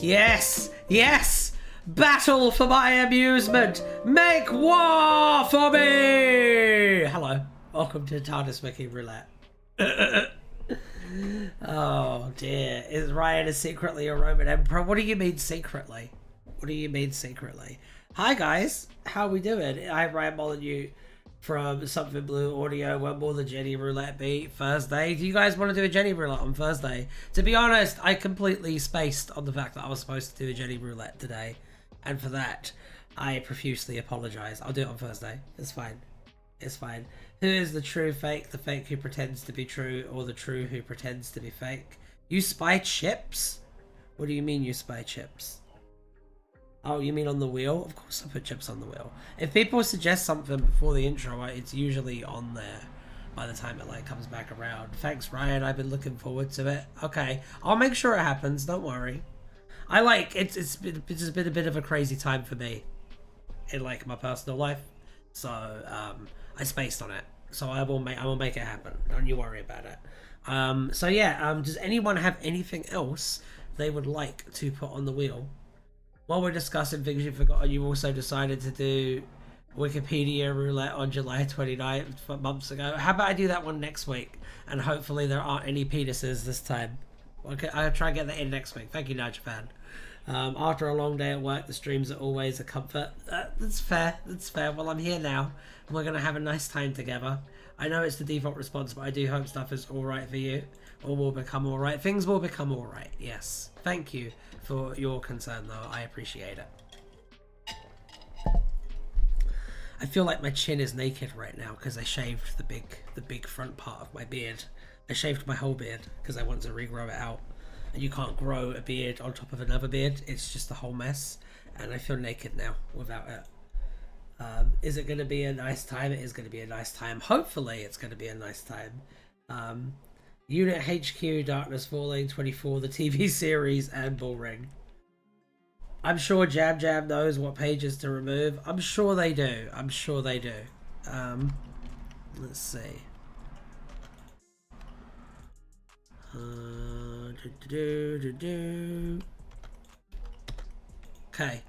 Yes! Yes! Battle for my amusement! Make war for me! Hello. Welcome to Tardis Wiki Roulette. Oh dear. Is Ryan secretly a Roman Emperor? What do you mean secretly? What do you mean secretly? Hi guys, how we doing? I'm Ryan Molyneux from Something Blue Audio. When will the Jenny Roulette be? Thursday. Do you guys want to do a Jenny Roulette on Thursday? To be honest, I completely spaced on the fact that I was supposed to do a Jenny Roulette today. And for that, I profusely apologise. I'll do it on Thursday. It's fine. It's fine. Who is the true fake? The fake who pretends to be true, or the true who pretends to be fake? You spy chips? What do you mean you spy chips? Oh, you mean on the wheel? Of course I put chips on the wheel. If people suggest something before the intro, it's usually on there by the time it like comes back around. Thanks, Ryan. I've been looking forward to it. Okay, I'll make sure it happens. Don't worry. I like it's been a bit of a crazy time for me in like my personal life, so I spaced on it. So I will make it happen. Don't you worry about it. So yeah. Does anyone have anything else they would like to put on the wheel? While we're discussing things you've forgotten, you also decided to do Wikipedia Roulette on July 29th months ago. How about I do that one next week? And hopefully there aren't any penises this time. Okay, I'll try and get that in next week. Thank you, Najapan. After a long day at work, the streams are always a comfort. That's fair. That's fair. Well, I'm here now, and we're going to have a nice time together. I know it's the default response, but I do hope stuff is alright for you. Or will become alright. Things will become alright, yes. Thank you for your concern, though. I appreciate it. I feel like my chin is naked right now because I shaved the big front part of my beard. I shaved my whole beard because I want to regrow it out. And you can't grow a beard on top of another beard. It's just a whole mess. And I feel naked now without it. Is it going to be a nice time? It is going to be a nice time. Hopefully it's going to be a nice time. Unit HQ, Darkness Falling, 24, the TV series, and Bullring. I'm sure Jab Jab knows what pages to remove. I'm sure they do. I'm sure they do. Let's see. Okay.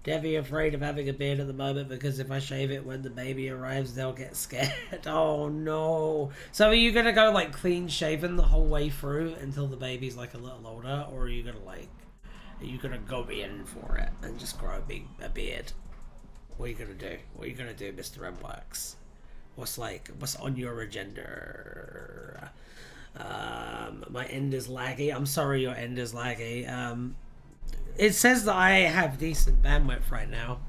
Devi afraid of having a beard at the moment because if I shave it when the baby arrives, they'll get scared. Oh no. So are you gonna go like clean shaven the whole way through until the baby's like a little older, or are you gonna go in for it and just grow a beard? What are you gonna do? What are you gonna do, Mr. M-Works? What's on your agenda? My end is laggy. I'm sorry your end is laggy. It says that I have decent bandwidth right now,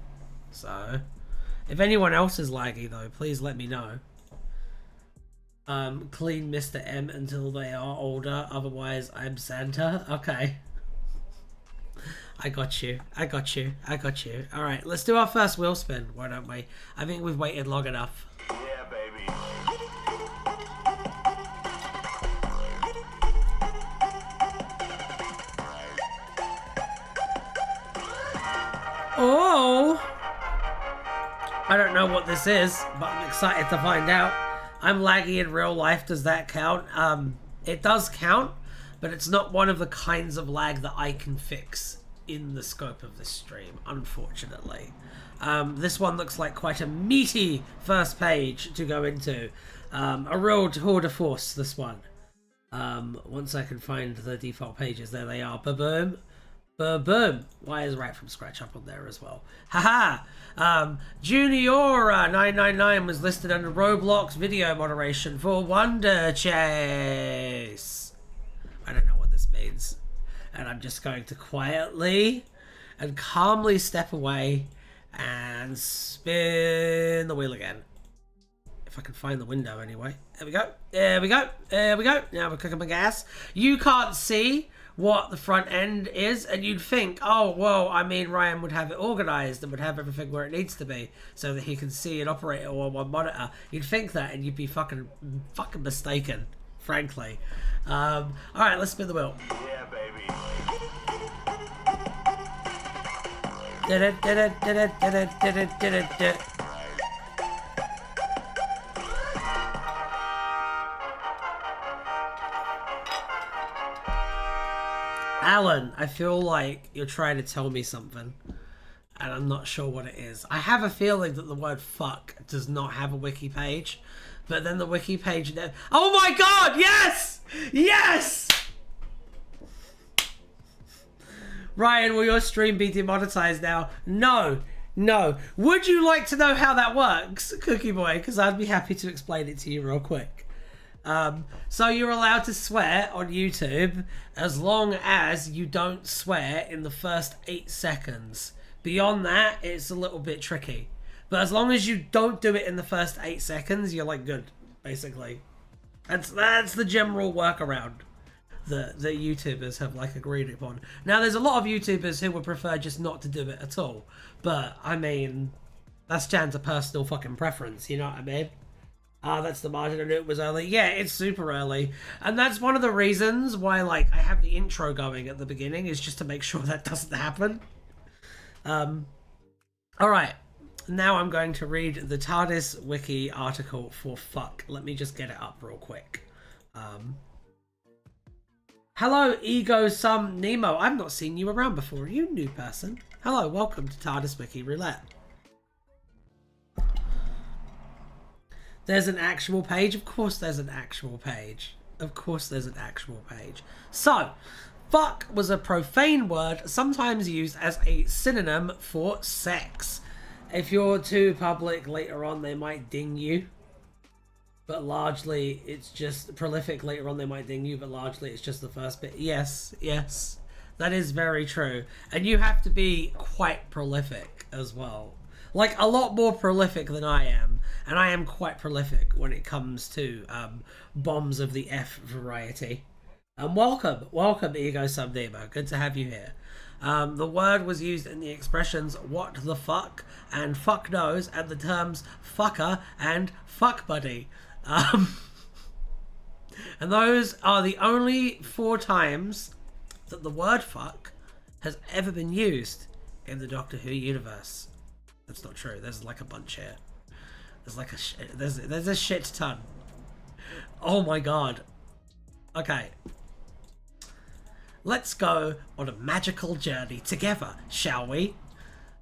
so if anyone else is laggy though, please let me know. Clean Mr. M until they are older, otherwise I'm Santa. Okay. I got you. Alright, let's do our first wheel spin, why don't we? I think we've waited long enough. Yeah, baby. Oh! I don't know what this is, but I'm excited to find out. I'm laggy in real life, does that count? It does count, but it's not one of the kinds of lag that I can fix in the scope of this stream, unfortunately. This one looks like quite a meaty first page to go into. A real tour de force, this one. Once I can find the default pages, there they are. Ba-boom. Boom. Why is Right From Scratch up on there as well? Haha! Juniora999 was listed under Roblox video moderation for Wonder Chase. I don't know what this means. And I'm just going to quietly and calmly step away and spin the wheel again. If I can find the window anyway. There we go. There we go. There we go. Now we're cooking my gas. You can't see what the front end is, and you'd think, oh, well, I mean, Ryan would have it organized and would have everything where it needs to be so that he can see and operate it all on one monitor. You'd think that, and you'd be fucking mistaken, frankly. All right, let's spin the wheel. Yeah, baby. Alan, I feel like you're trying to tell me something, and I'm not sure what it is. I have a feeling that the word fuck does not have a wiki page, but then the wiki page... Oh my god, yes! Yes! Ryan, will your stream be demonetized now? No. No. Would you like to know how that works, Cookie Boy? Because I'd be happy to explain it to you real quick. So you're allowed to swear on YouTube as long as you don't swear in the first 8 seconds. Beyond that, it's a little bit tricky. But as long as you don't do it in the first 8 seconds, you're like good, basically. That's the general workaround that YouTubers have like agreed upon. Now there's a lot of YouTubers who would prefer just not to do it at all. But I mean, that's down to personal fucking preference, you know what I mean? That's the margin. I knew it was early. Yeah, it's super early. And that's one of the reasons why, like, I have the intro going at the beginning, is just to make sure that doesn't happen. Alright. Now I'm going to read the Tardis Wiki article for fuck. Let me just get it up real quick. Hello, Ego Sum Nemo. I've not seen you around before. Are you a new person? Hello, welcome to Tardis Wiki Roulette. There's an actual page? Of course there's an actual page. Of course there's an actual page. So, fuck was a profane word sometimes used as a synonym for sex. If you're too public later on, they might ding you. But largely, it's just prolific later on, they might ding you, but largely it's just the first bit. Yes, yes, that is very true. And you have to be quite prolific as well. Like, a lot more prolific than I am. And I am quite prolific when it comes to bombs of the F variety. And welcome, Ego Subnemo. Good to have you here. The word was used in the expressions what the fuck and fuck knows, and the terms fucker and fuck buddy. And those are the only 4 times that the word fuck has ever been used in the Doctor Who universe. That's not true. There's like a bunch here. There's like there's a shit ton. Oh my god. Okay. Let's go on a magical journey together, shall we?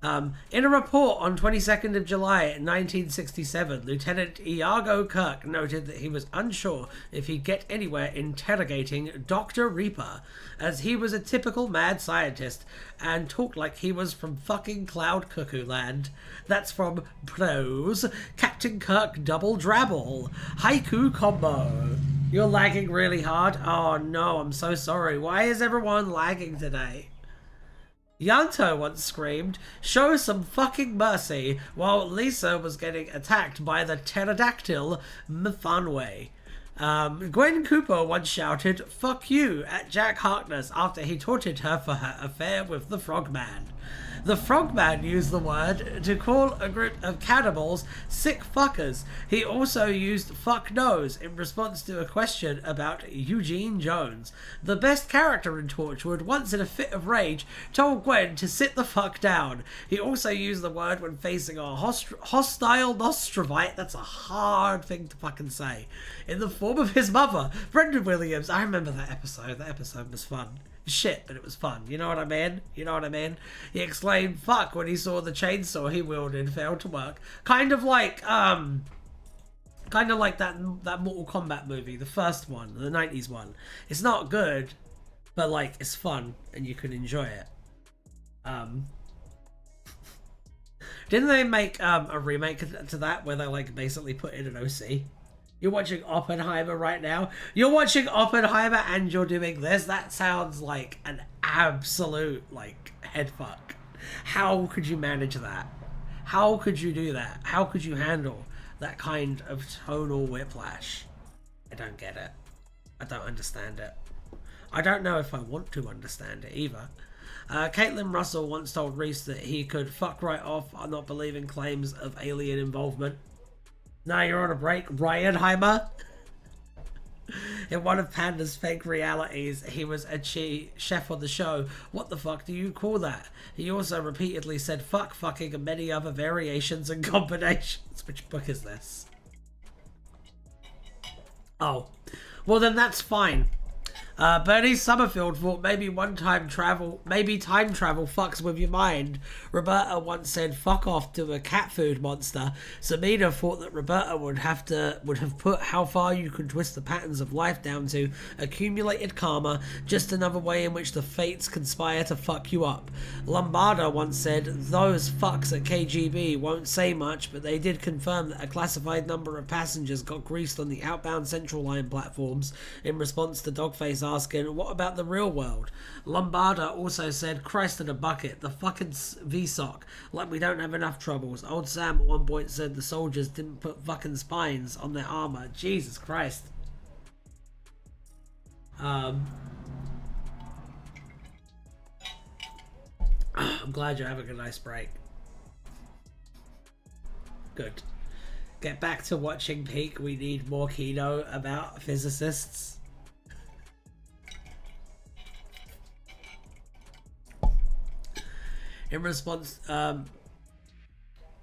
In a report on 22nd of July 1967, Lieutenant Iago Kirk noted that he was unsure if he'd get anywhere interrogating Dr. Reaper, as he was a typical mad scientist and talked like he was from fucking Cloud Cuckoo Land. That's from Pros, Captain Kirk Double Drabble, Haiku Combo. You're lagging really hard? Oh no, I'm so sorry. Why is everyone lagging today? Yanto once screamed, "Show some fucking mercy," while Lisa was getting attacked by the pterodactyl Mfanwe. Gwen Cooper once shouted, "Fuck you," at Jack Harkness after he taunted her for her affair with the Frogman. The Frogman used the word to call a group of cannibals sick fuckers. He also used fuck knows in response to a question about Eugene Jones. The best character in Torchwood, once in a fit of rage, told Gwen to sit the fuck down. He also used the word when facing a hostile Nostrovite, that's a hard thing to fucking say, in the form of his mother, Brendan Williams. I remember that episode. That episode was fun. Shit, but it was fun. You know what I mean? You know what I mean? He exclaimed fuck when he saw the chainsaw he wielded fail to work. Kind of like that Mortal Kombat movie, the first one, the 90s one. It's not good, but like it's fun and you can enjoy it. Didn't they make a remake to that where they like basically put in an OC? You're watching Oppenheimer right now. You're watching Oppenheimer and you're doing this. That sounds like an absolute like head fuck. How could you manage that? How could you do that? How could you handle that kind of tonal whiplash? I don't get it. I don't understand it. I don't know if I want to understand it either. Caitlin Russell once told Reese that he could fuck right off on not believing claims of alien involvement. Now you're on a break, Ryanheimer. In one of Panda's fake realities, he was a chef on the show. What the fuck do you call that? He also repeatedly said fuck, fucking, and many other variations and combinations. Which book is this? Oh. Well then that's fine. Bernie Summerfield thought maybe time travel fucks with your mind. Roberta once said fuck off to a cat food monster. Samina thought that Roberta would have put how far you can twist the patterns of life down to accumulated karma, just another way in which the fates conspire to fuck you up. Lombardo once said those fucks at KGB won't say much, but they did confirm that a classified number of passengers got greased on the outbound Central Line platforms in response to Dogface asking, what about the real world? Lombarda also said, Christ in a bucket, the fucking VSOC, like we don't have enough troubles. Old Sam at one point said the soldiers didn't put fucking spines on their armor. Jesus Christ. I'm glad you're having a nice break. Good. Get back to watching Peak. We need more Kino about physicists. In response,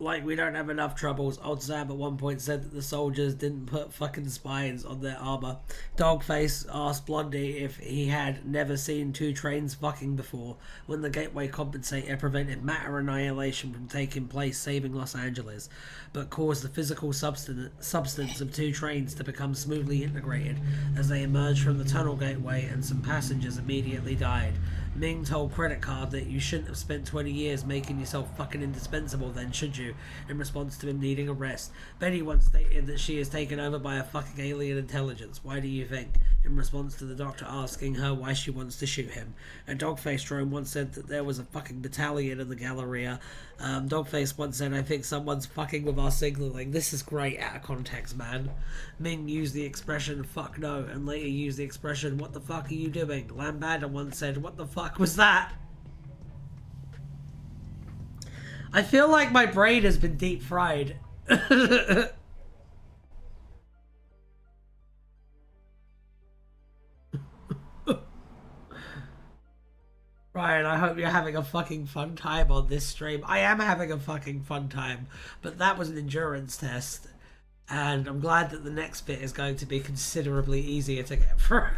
like we don't have enough troubles. Old Sam at one point said that the soldiers didn't put fucking spines on their armor. Dogface asked Blondie if he had never seen two trains fucking before, when the Gateway Compensator prevented matter annihilation from taking place, saving Los Angeles, but caused the physical substance of two trains to become smoothly integrated as they emerged from the tunnel gateway, and some passengers immediately died. Ming told Credit Card that you shouldn't have spent 20 years making yourself fucking indispensable then, should you? In response to him needing a rest. Betty once stated that she is taken over by a fucking alien intelligence. Why do you think? In response to the doctor asking her why she wants to shoot him. And Dogface Drone once said that there was a fucking battalion in the Galleria. Dogface once said, I think someone's fucking with our signaling. This is great out of context, man. Ming used the expression fuck no, and later used the expression what the fuck are you doing? Lambada once said, what the fuck was that? I feel like my brain has been deep fried. Ryan, I hope you're having a fucking fun time on this stream. I am having a fucking fun time, but that was an endurance test, and I'm glad that the next bit is going to be considerably easier to get through.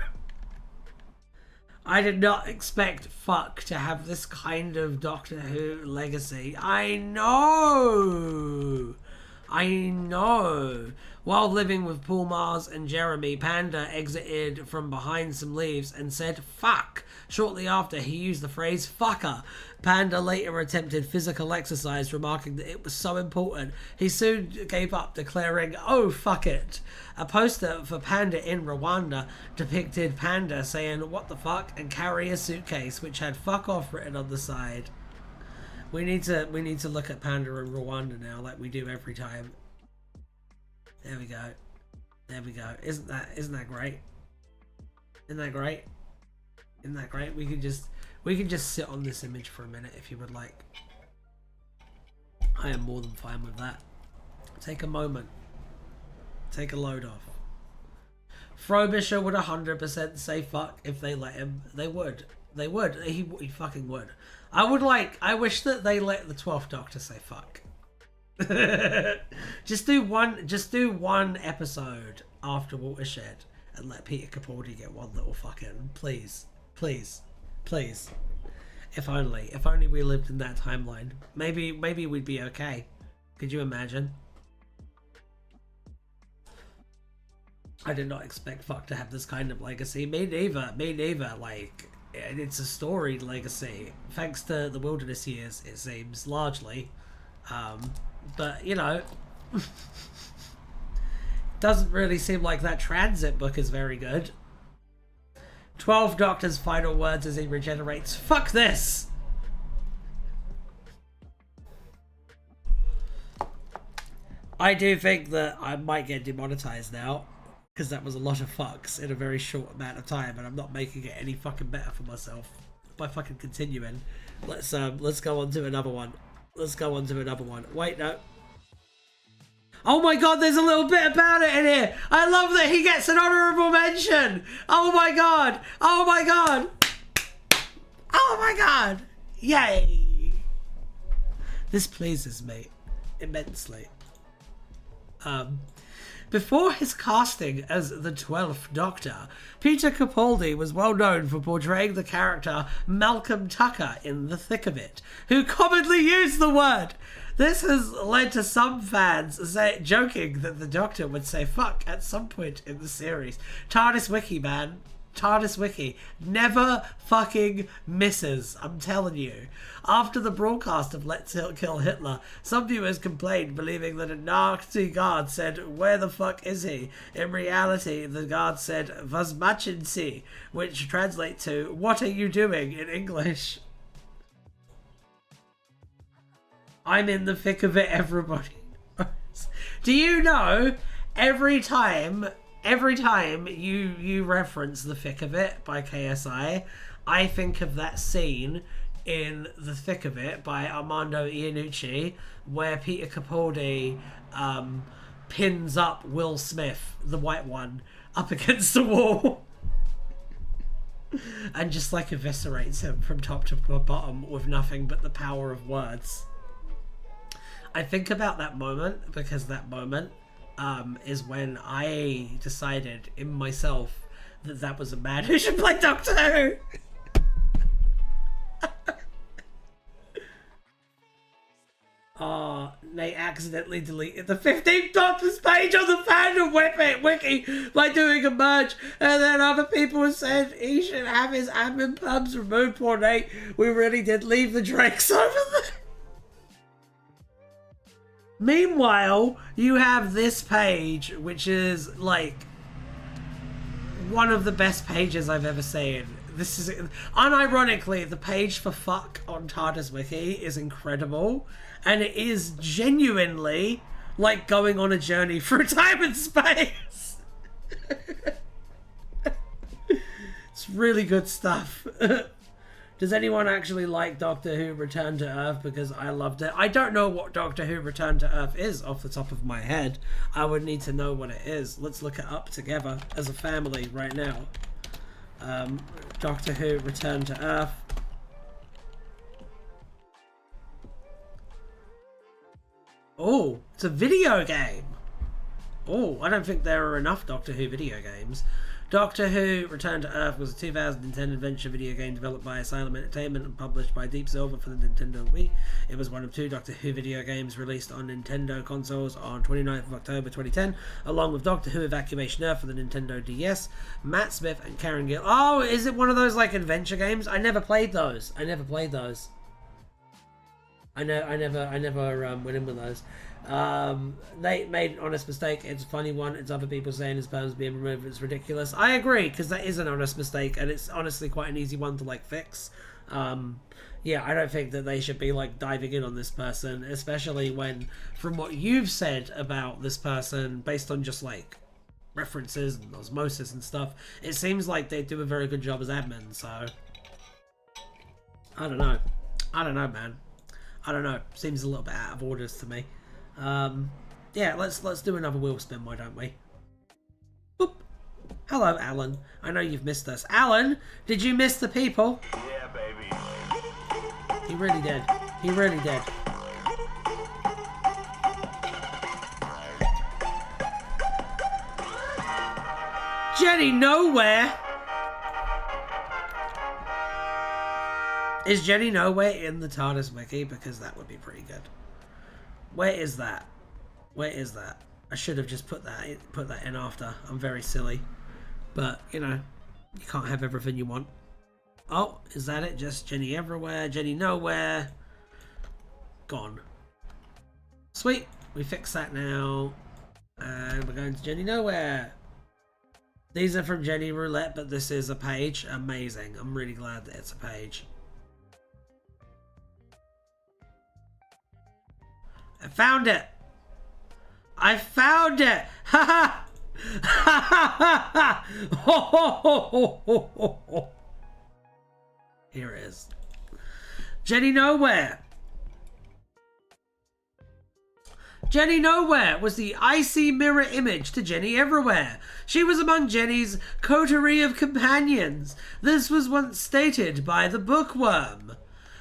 I did not expect fuck to have this kind of Doctor Who legacy. I know! While living with Paul Mars and Jeremy, Panda exited from behind some leaves and said fuck. Shortly after, he used the phrase fucker. Panda later attempted physical exercise, remarking that it was so important. He soon gave up, declaring, oh fuck it. A poster for Panda in Rwanda depicted Panda saying what the fuck and carry a suitcase, which had fuck off written on the side. We need to look at Panda in Rwanda now, like we do every time. There we go. There we go. Isn't that great? Isn't that great? Isn't that great? We can just sit on this image for a minute if you would like. I am more than fine with that. Take a moment. Take a load off. Frobisher would 100% say fuck if they let him. They would. They would. He fucking would. I wish that they let the 12th Doctor say fuck. just do one episode after Watershed and let Peter Capaldi get one little fucking, please. If only we lived in that timeline. Maybe we'd be okay. Could you imagine? I did not expect fuck to have this kind of legacy. Me neither. Like, it's a storied legacy, thanks to the Wilderness years, it seems, largely. But, you know, doesn't really seem like that transit book is very good. 12 Doctor's final words as he regenerates. Fuck this! I do think that I might get demonetized now, because that was a lot of fucks in a very short amount of time, and I'm not making it any fucking better for myself by fucking continuing. Let's go on to another one. Wait, no. Oh my god, there's a little bit about it in here. I love that he gets an honorable mention. Oh my god. Yay. This pleases me immensely. Before his casting as the 12th Doctor, Peter Capaldi was well known for portraying the character Malcolm Tucker in The Thick of It, who commonly used the word. This has led to some fans joking that the Doctor would say fuck at some point in the series. Tardis Wiki, man. TARDIS Wiki never fucking misses, I'm telling you. After the broadcast of Let's Kill Hitler, some viewers complained, believing that a Nazi guard said, "Where the fuck is he?" In reality, the guard said, "Was machen Sie?" which translates to, "What are you doing?" in English. I'm in the thick of it, everybody. Do you know, every time you reference The Thick of It by KSI, I think of that scene in The Thick of It by Armando Iannucci where Peter Capaldi pins up Will Smith, the white one, up against the wall and just like eviscerates him from top to bottom with nothing but the power of words. I think about that moment because that moment is when I decided in myself that that was a man who should play Doctor Who. Oh, they accidentally deleted the 15th Doctor's page on the fandom wiki by doing a merge, and then other people said he should have his admin pubs removed. Poor Nate, we really did leave the Drakes over there. Meanwhile, you have this page, which is like one of the best pages I've ever seen. This is, unironically, the page for fuck on Tardis Wiki is incredible, and it is genuinely like going on a journey through time and space. It's really good stuff. Does anyone actually like Doctor Who Return to Earth? Because I loved it. I don't know what Doctor Who Return to Earth is off the top of my head. I would need to know what it is. Let's look it up together as a family right now. Doctor Who Return to Earth. Oh, it's a video game. Oh, I don't think there are enough Doctor Who video games. Doctor Who Return to Earth was a 2010 adventure video game developed by Asylum Entertainment and published by Deep Silver for the Nintendo Wii. It was one of 2 Doctor Who video games released on Nintendo consoles on 29th of October 2010, along with Doctor Who Evacuation Earth for the Nintendo DS. Matt Smith and Karen Gill. Oh, is it one of those like adventure games? I never played those. I never went in with those. They made an honest mistake. It's a funny one. It's other people saying his poems being removed. It's ridiculous. I agree, because that is an honest mistake, and it's honestly quite an easy one to like fix. Yeah, I don't think that they should be like diving in on this person, especially when, from what you've said about this person, based on just like references and osmosis and stuff, it seems like they do a very good job as admin. So I don't know, man. I don't know. Seems a little bit out of orders to me. Yeah, let's do another wheel spin, why don't we? Boop. Hello, Alan. I know you've missed us. Alan, did you miss the people? Yeah, baby. He really did. He really did. Jenny Nowhere. Is Jenny Nowhere in the TARDIS Wiki? Because that would be pretty good. Where is that? Where is that? I should have just put that in after. I'm very silly. But, you know, you can't have everything you want. Oh, is that it? Just Jenny Everywhere, Jenny Nowhere. Gone. Sweet. We fixed that now. And we're going to Jenny Nowhere. These are from Jenny Roulette, but this is a page. Amazing. I'm really glad that it's a page. I found it! I found it! Ha ha! Ha ha ha! Ho ho ho ho ho ho! Here it is. Jenny Nowhere! Jenny Nowhere was the icy mirror image to Jenny Everywhere. She was among Jenny's coterie of companions. This was once stated by the Bookworm.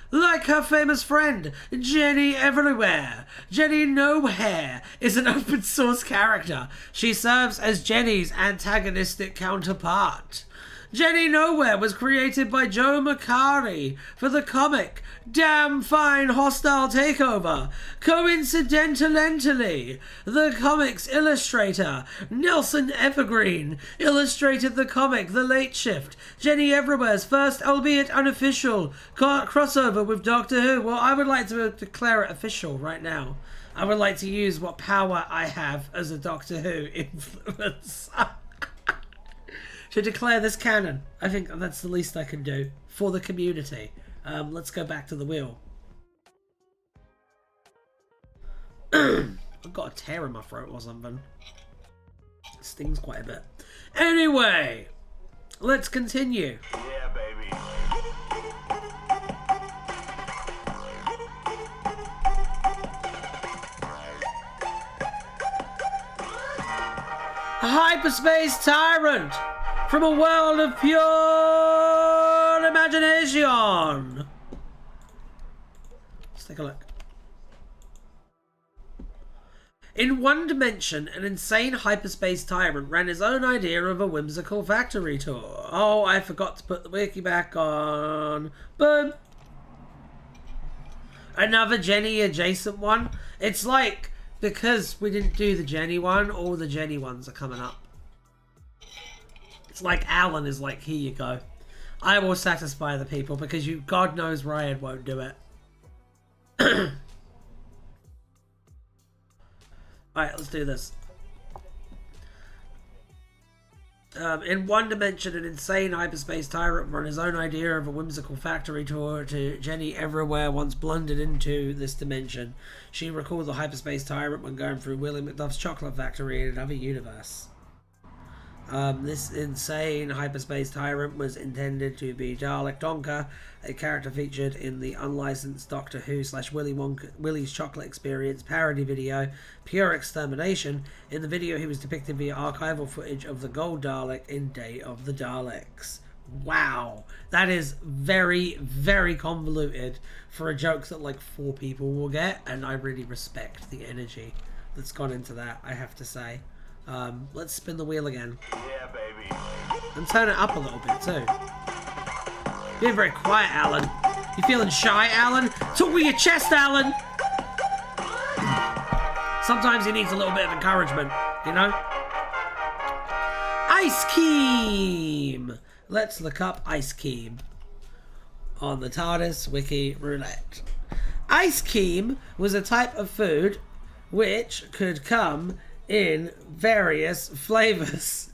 Like her famous friend, Jenny Everywhere. Jenny Nowhere is an open source character. She serves as Jenny's antagonistic counterpart. Jenny Nowhere was created by Joe Macari for the comic Damn Fine Hostile Takeover. Coincidentally, the comic's illustrator, Nelson Evergreen, illustrated the comic The Late Shift, Jenny Everywhere's first, albeit unofficial, crossover with Doctor Who. Well, I would like to declare it official right now. I would like to use what power I have as a Doctor Who influencer to declare this canon. I think that's the least I can do for the community. Let's go back to the wheel. I've got a tear in my throat or something. It stings quite a bit. Anyway, let's continue. Yeah, baby. Hyperspace Tyrant from a world of pure imagination. Let's take a look. In one dimension, an insane hyperspace tyrant ran his own idea of a whimsical factory tour. Oh, I forgot to put the wiki back on. Boom. Another Jenny adjacent one. It's like, because we didn't do the Jenny one, all the Jenny ones are coming up. It's like Alan is like, here you go. I will satisfy the people because you, God knows Ryan won't do it. Alright, let's do this. In one dimension, an insane hyperspace tyrant ran his own idea of a whimsical factory tour to Jenny Everywhere once blundered into this dimension. She recalled the hyperspace tyrant when going through Willie McDuff's chocolate factory in another universe. This insane hyperspace tyrant was intended to be Dalek Donker, a character featured in the unlicensed Doctor Who / Willie's Chocolate Experience parody video, Pure Extermination. In the video, he was depicted via archival footage of the Gold Dalek in Day of the Daleks. Wow, that is very, very convoluted for a joke that like 4 people will get, and I really respect the energy that's gone into that, I have to say. Let's spin the wheel again. Yeah, baby. And turn it up a little bit too. You're very quiet, Alan. You feeling shy, Alan? Talk with your chest, Alan! Sometimes he needs a little bit of encouragement, you know? Ice Cream! Let's look up Ice Cream on the Tardis Wiki Roulette. Ice Cream was a type of food which could come in various flavors.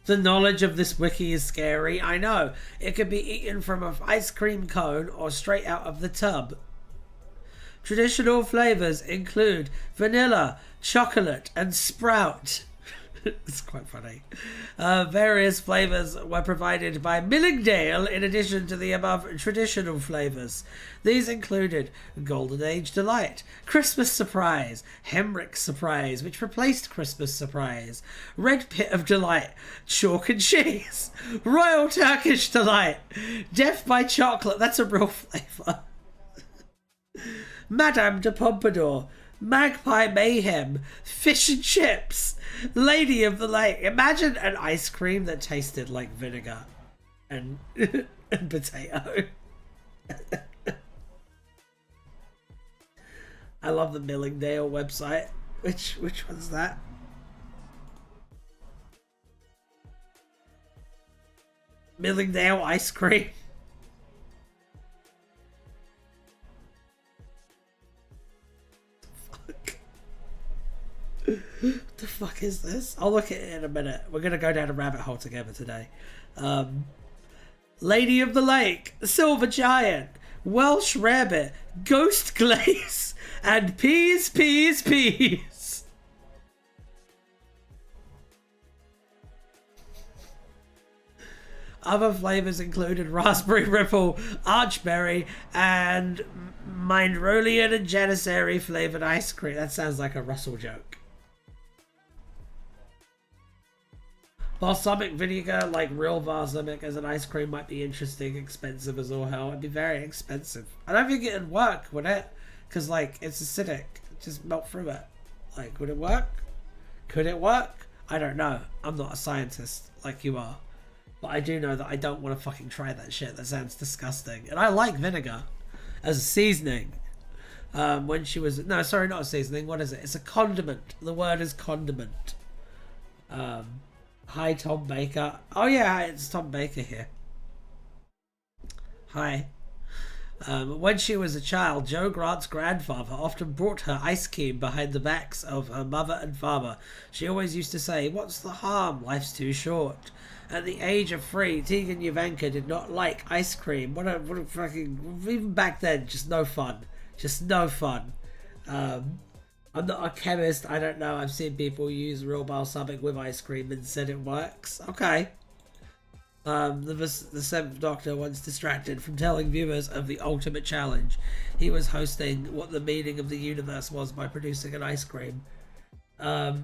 The knowledge of this wiki is scary, I know. It could be eaten from an ice cream cone or straight out of the tub. Traditional flavors include vanilla, chocolate, and sprout. It's quite funny. Various flavors were provided by Millingdale in addition to the above traditional flavors. These included Golden Age Delight, Christmas Surprise, Hemrick Surprise, which replaced Christmas Surprise, Red Pit of Delight, Chalk and Cheese, Royal Turkish Delight, Death by Chocolate, that's a real flavor, Madame de Pompadour, Magpie Mayhem, Fish and Chips, Lady of the Lake. Imagine an ice cream that tasted like vinegar and, and potato. I love the Millingdale website. Which one's that? Millingdale ice cream. What the fuck is this? I'll look at it in a minute. We're going to go down a rabbit hole together today. Lady of the Lake, Silver Giant, Welsh Rabbit, Ghost Glaze, and Peas. Other flavors included Raspberry Ripple, Archberry, and Mindrolian and Janissary flavored ice cream. That sounds like a Russell joke. Balsamic vinegar, like real balsamic as an ice cream, might be interesting. Expensive as all hell. It'd be very expensive. I don't think it'd work, would it? Because, like, it's acidic. Just melt through it. Like, would it work? Could it work? I don't know. I'm not a scientist like you are. But I do know that I don't want to fucking try that shit. That sounds disgusting. And I like vinegar as a seasoning. When she was... No, sorry, not a seasoning. What is it? It's a condiment. The word is condiment. Hi, Tom Baker. Oh, yeah, it's Tom Baker here. Hi. When she was a child, Jo Grant's grandfather often brought her ice cream behind the backs of her mother and father. She always used to say, "What's the harm? Life's too short." At the age of 3, Tegan Yavanka did not like ice cream. What a fucking... Even back then, just no fun. Just no fun. I'm not a chemist. I don't know. I've seen people use real balsamic with ice cream and said it works. Okay. The Seventh Doctor, once distracted from telling viewers of the ultimate challenge, he was hosting what the meaning of the universe was by producing an ice cream. But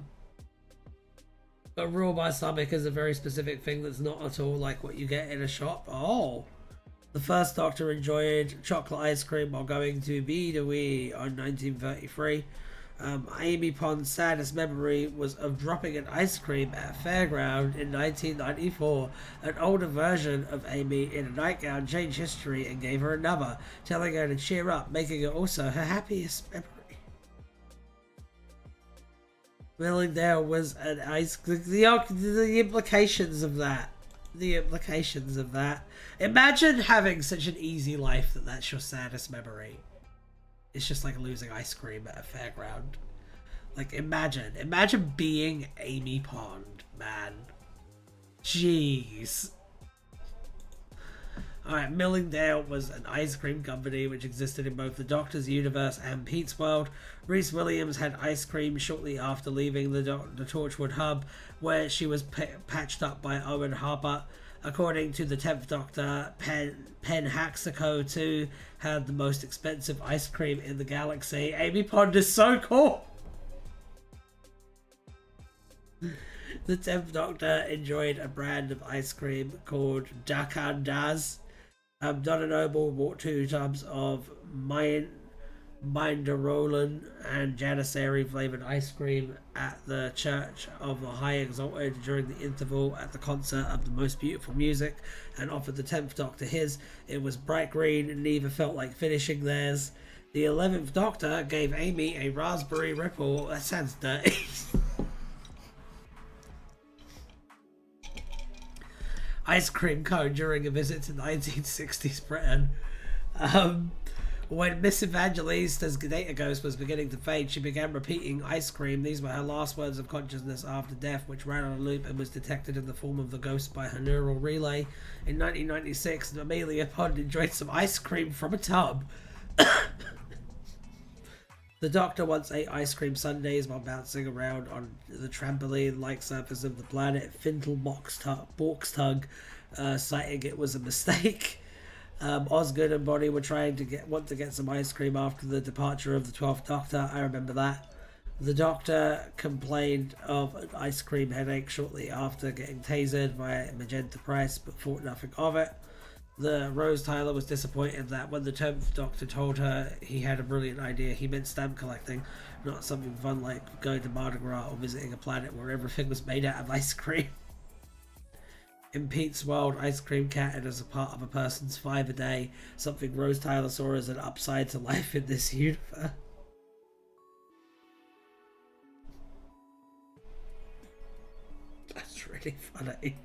real balsamic is a very specific thing that's not at all like what you get in a shop. Oh. The First Doctor enjoyed chocolate ice cream while going to Bidawee on 1933. Amy Pond's saddest memory was of dropping an ice cream at a fairground in 1994. An older version of Amy in a nightgown changed history and gave her another, telling her to cheer up, making it also her happiest memory. Willingdale was an ice... The implications of that. The implications of that. Imagine having such an easy life that that's your saddest memory. It's just like losing ice cream at a fairground. Like, imagine being Amy Pond, man. Jeez. Alright, Millingdale was an ice cream company which existed in both the Doctor's universe and Pete's world. Rhys Williams had ice cream shortly after leaving the Torchwood hub, where she was patched up by Owen Harper. According to the 10th Doctor, Penhaxico 2 had the most expensive ice cream in the galaxy. Amy Pond is so cool! The 10th Doctor enjoyed a brand of ice cream called Dakan Daz. Donna Noble bought 2 tubs of Minderolan and Janissary flavoured ice cream at the Church of the High Exalted during the interval at the concert of the most beautiful music, and offered the 10th Doctor his. It was bright green and neither felt like finishing theirs. The 11th Doctor gave Amy a raspberry ripple. That sounds dirty. Ice cream cone during a visit to 1960s Britain. When Miss Evangelista's data ghost was beginning to fade, she began repeating ice cream. These were her last words of consciousness after death, which ran on a loop and was detected in the form of the ghost by her neural relay. In 1996, Amelia Pond enjoyed some ice cream from a tub. The Doctor once ate ice cream sundaes while bouncing around on the trampoline-like surface of the planet Fintel Borkstug, citing it was a mistake. Osgood and Bonnie were trying to want to get some ice cream after the departure of the 12th Doctor. I remember that. The Doctor complained of an ice cream headache shortly after getting tasered by Magenta Price, but thought nothing of it. The Rose Tyler was disappointed that when the 10th Doctor told her he had a brilliant idea, he meant stamp collecting, not something fun like going to Mardi Gras or visiting a planet where everything was made out of ice cream. In Pete's world, ice cream counted as a part of a person's 5 a day, something Rose Tyler saw as an upside to life in this universe. That's really funny.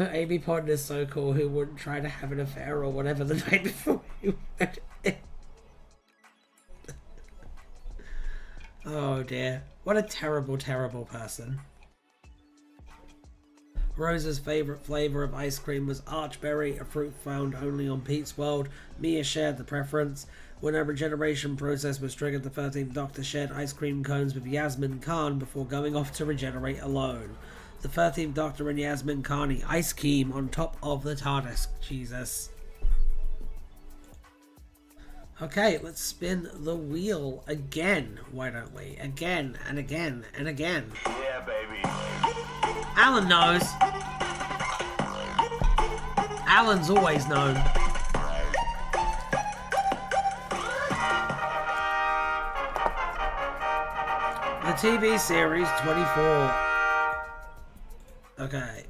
Amy Pond is so cool, who wouldn't try to have an affair or whatever the night before he went in. Oh dear. What a terrible, terrible person. Rose's favourite flavour of ice cream was archberry, a fruit found only on Pete's world. Mia shared the preference. When a regeneration process was triggered, the 13th Doctor shared ice cream cones with Yasmin Khan before going off to regenerate alone. The 13th Doctor and Yasmin Khan eat ice cream on top of the TARDIS. Jesus. Okay, let's spin the wheel again. Why don't we? Again and again and again. Yeah, baby. Alan knows. Alan's always known. The TV series 24. Okay.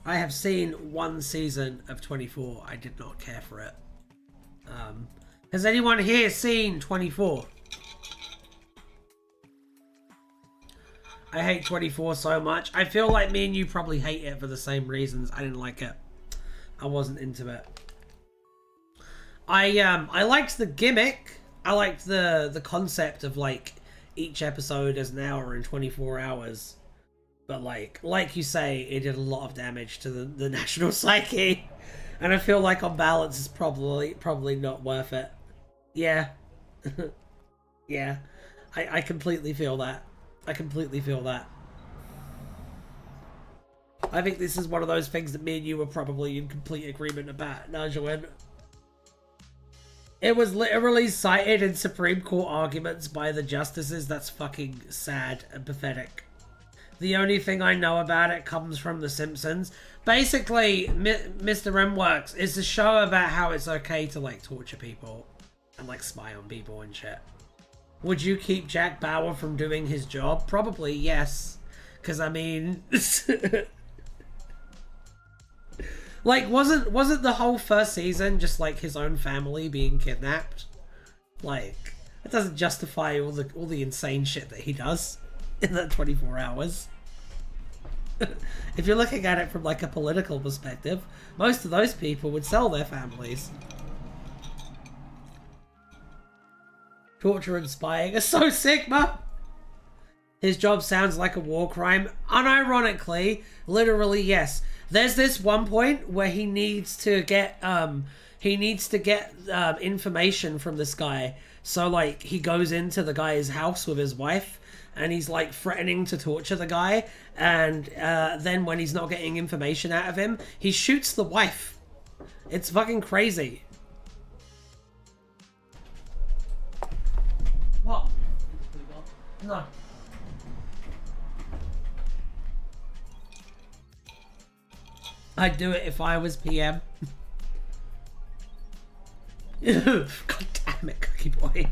I have seen one season of 24. I did not care for it. Has anyone here seen 24? I hate 24 so much. I feel like me and you probably hate it for the same reasons. I didn't like it. I wasn't into it. I liked the gimmick. I liked the concept of like each episode is an hour and 24 hours. But like you say, it did a lot of damage to the national psyche. And I feel like on balance it's probably not worth it. Yeah. Yeah. I completely feel that. I completely feel that. I think this is one of those things that me and you were probably in complete agreement about, Najuan. It was literally cited in Supreme Court arguments by the justices. That's fucking sad and pathetic. The only thing I know about it comes from The Simpsons. Basically, Mr. M Works is a show about how it's okay to like torture people and like spy on people and shit. Would you keep Jack Bauer from doing his job? Probably yes. Because I mean, like wasn't the whole first season just like his own family being kidnapped? Like it doesn't justify all the insane shit that he does in that 24 hours. If you're looking at it from like a political perspective, most of those people would sell their families. Torture and spying are so Sigma. His job sounds like a war crime. Unironically, literally, yes. There's this one point where he needs to get information from this guy. So like he goes into the guy's house with his wife and he's like threatening to torture the guy, and then when he's not getting information out of him, he shoots the wife. It's fucking crazy. What? No. I'd do it if I was PM. God damn it, Cookie Boy.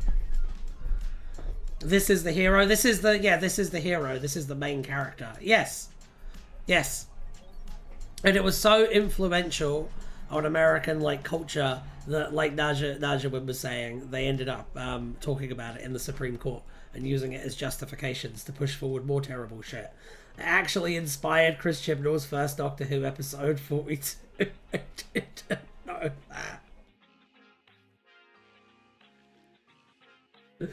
This is the hero. This is the hero. This is the main character. Yes. Yes. And it was so influential on American like culture that, like Naja was saying, they ended up talking about it in the Supreme Court and using it as justifications to push forward more terrible shit. It actually inspired Chris Chibnall's first Doctor Who episode 42. I didn't know that.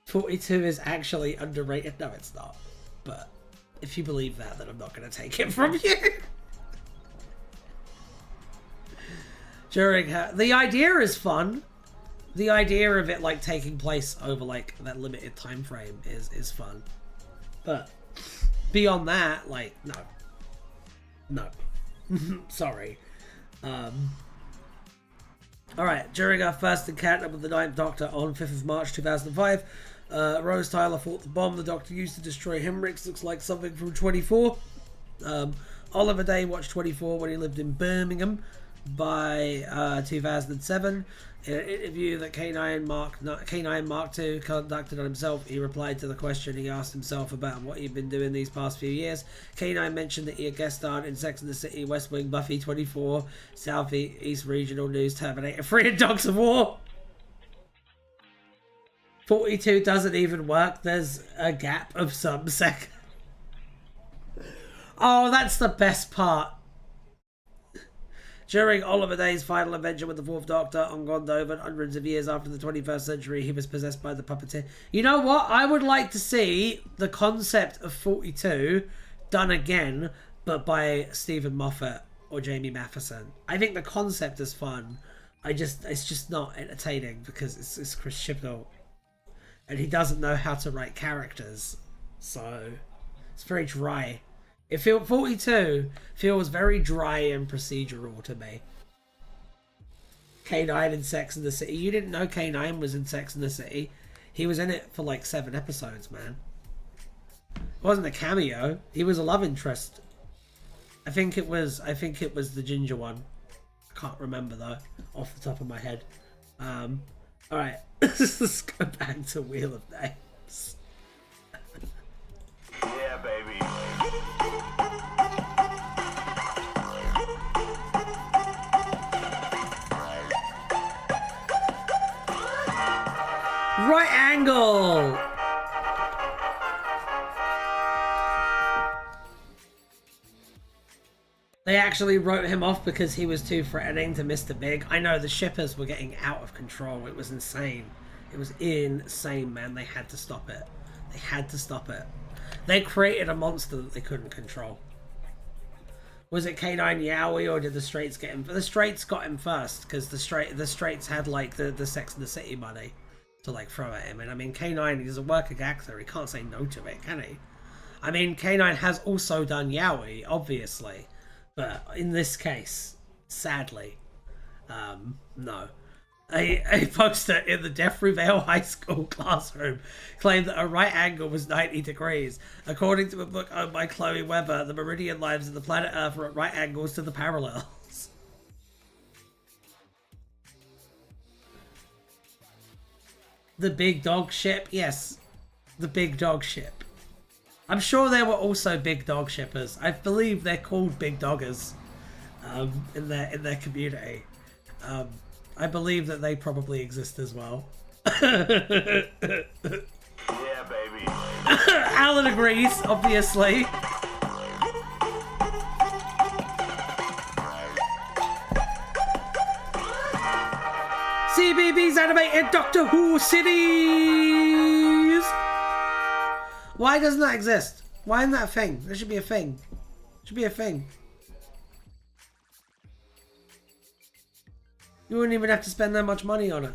42 is actually underrated. No, it's not. But if you believe that, then I'm not going to take it from you. The idea is fun. The idea of it like taking place over like that limited time frame is fun. But beyond that, like no. Sorry. Alright, during our first encounter with the Ninth Doctor on 5th of March 2005, Rose Tyler fought the bomb the Doctor used to destroy Hemricks. Looks like something from 24. Oliver Day watched 24 when he lived in Birmingham by 2007. In an interview that K9 Mark II conducted on himself, he replied to the question he asked himself about what he'd been doing these past few years. K9 mentioned that he had guest starred in Sex and the City, West Wing, Buffy, 24, South East Regional News, Terminator 3 and Dogs of War. 42 doesn't even work. There's a gap of some second. Oh, that's the best part. During Oliver Day's final adventure with the Fourth Doctor on Gondovan, hundreds of years after the 21st century, he was possessed by the puppeteer. You know what? I would like to see the concept of 42 done again, but by Stephen Moffat or Jamie Matheson. I think the concept is fun. It's just not entertaining because it's Chris Chibnall. And he doesn't know how to write characters. So, it's very dry. It feels 42 feels very dry and procedural to me. K9 in Sex and the City. You didn't know K9 was in Sex and the City? He was in it for like 7 episodes, man. It wasn't a cameo. He was a love interest. I think it was the ginger one. I can't remember though, off the top of my head. Alright, let's go back to Wheel of Names. Yeah, baby. Right angle! They actually wrote him off because he was too threatening to Mr. Big. I know, the shippers were getting out of control. It was insane. It was insane, man. They had to stop it. They had to stop it. They created a monster that they couldn't control. Was it K9 Yowie or did the Straights get him? The Straights got him first because the Straights had like the Sex and the City money to like throw at him. And I mean, K9 is a working actor. He can't say no to it, can he? I mean, K9 has also done Yowie, obviously. But in this case, sadly, no. A poster in the Jeffrey Vale High School classroom claimed that a right angle was 90 degrees. According to a book owned by Chloe Webber, the meridian lines of the planet Earth are at right angles to the parallels. The big dog ship? Yes, the big dog ship. I'm sure there were also big dog shippers. I believe they're called big doggers in their community. I believe that they probably exist as well. Yeah, baby. Alan agrees, obviously. CBB's animated Doctor Who cities! Why doesn't that exist? Why isn't that a thing? There should be a thing. Should be a thing. You wouldn't even have to spend that much money on it.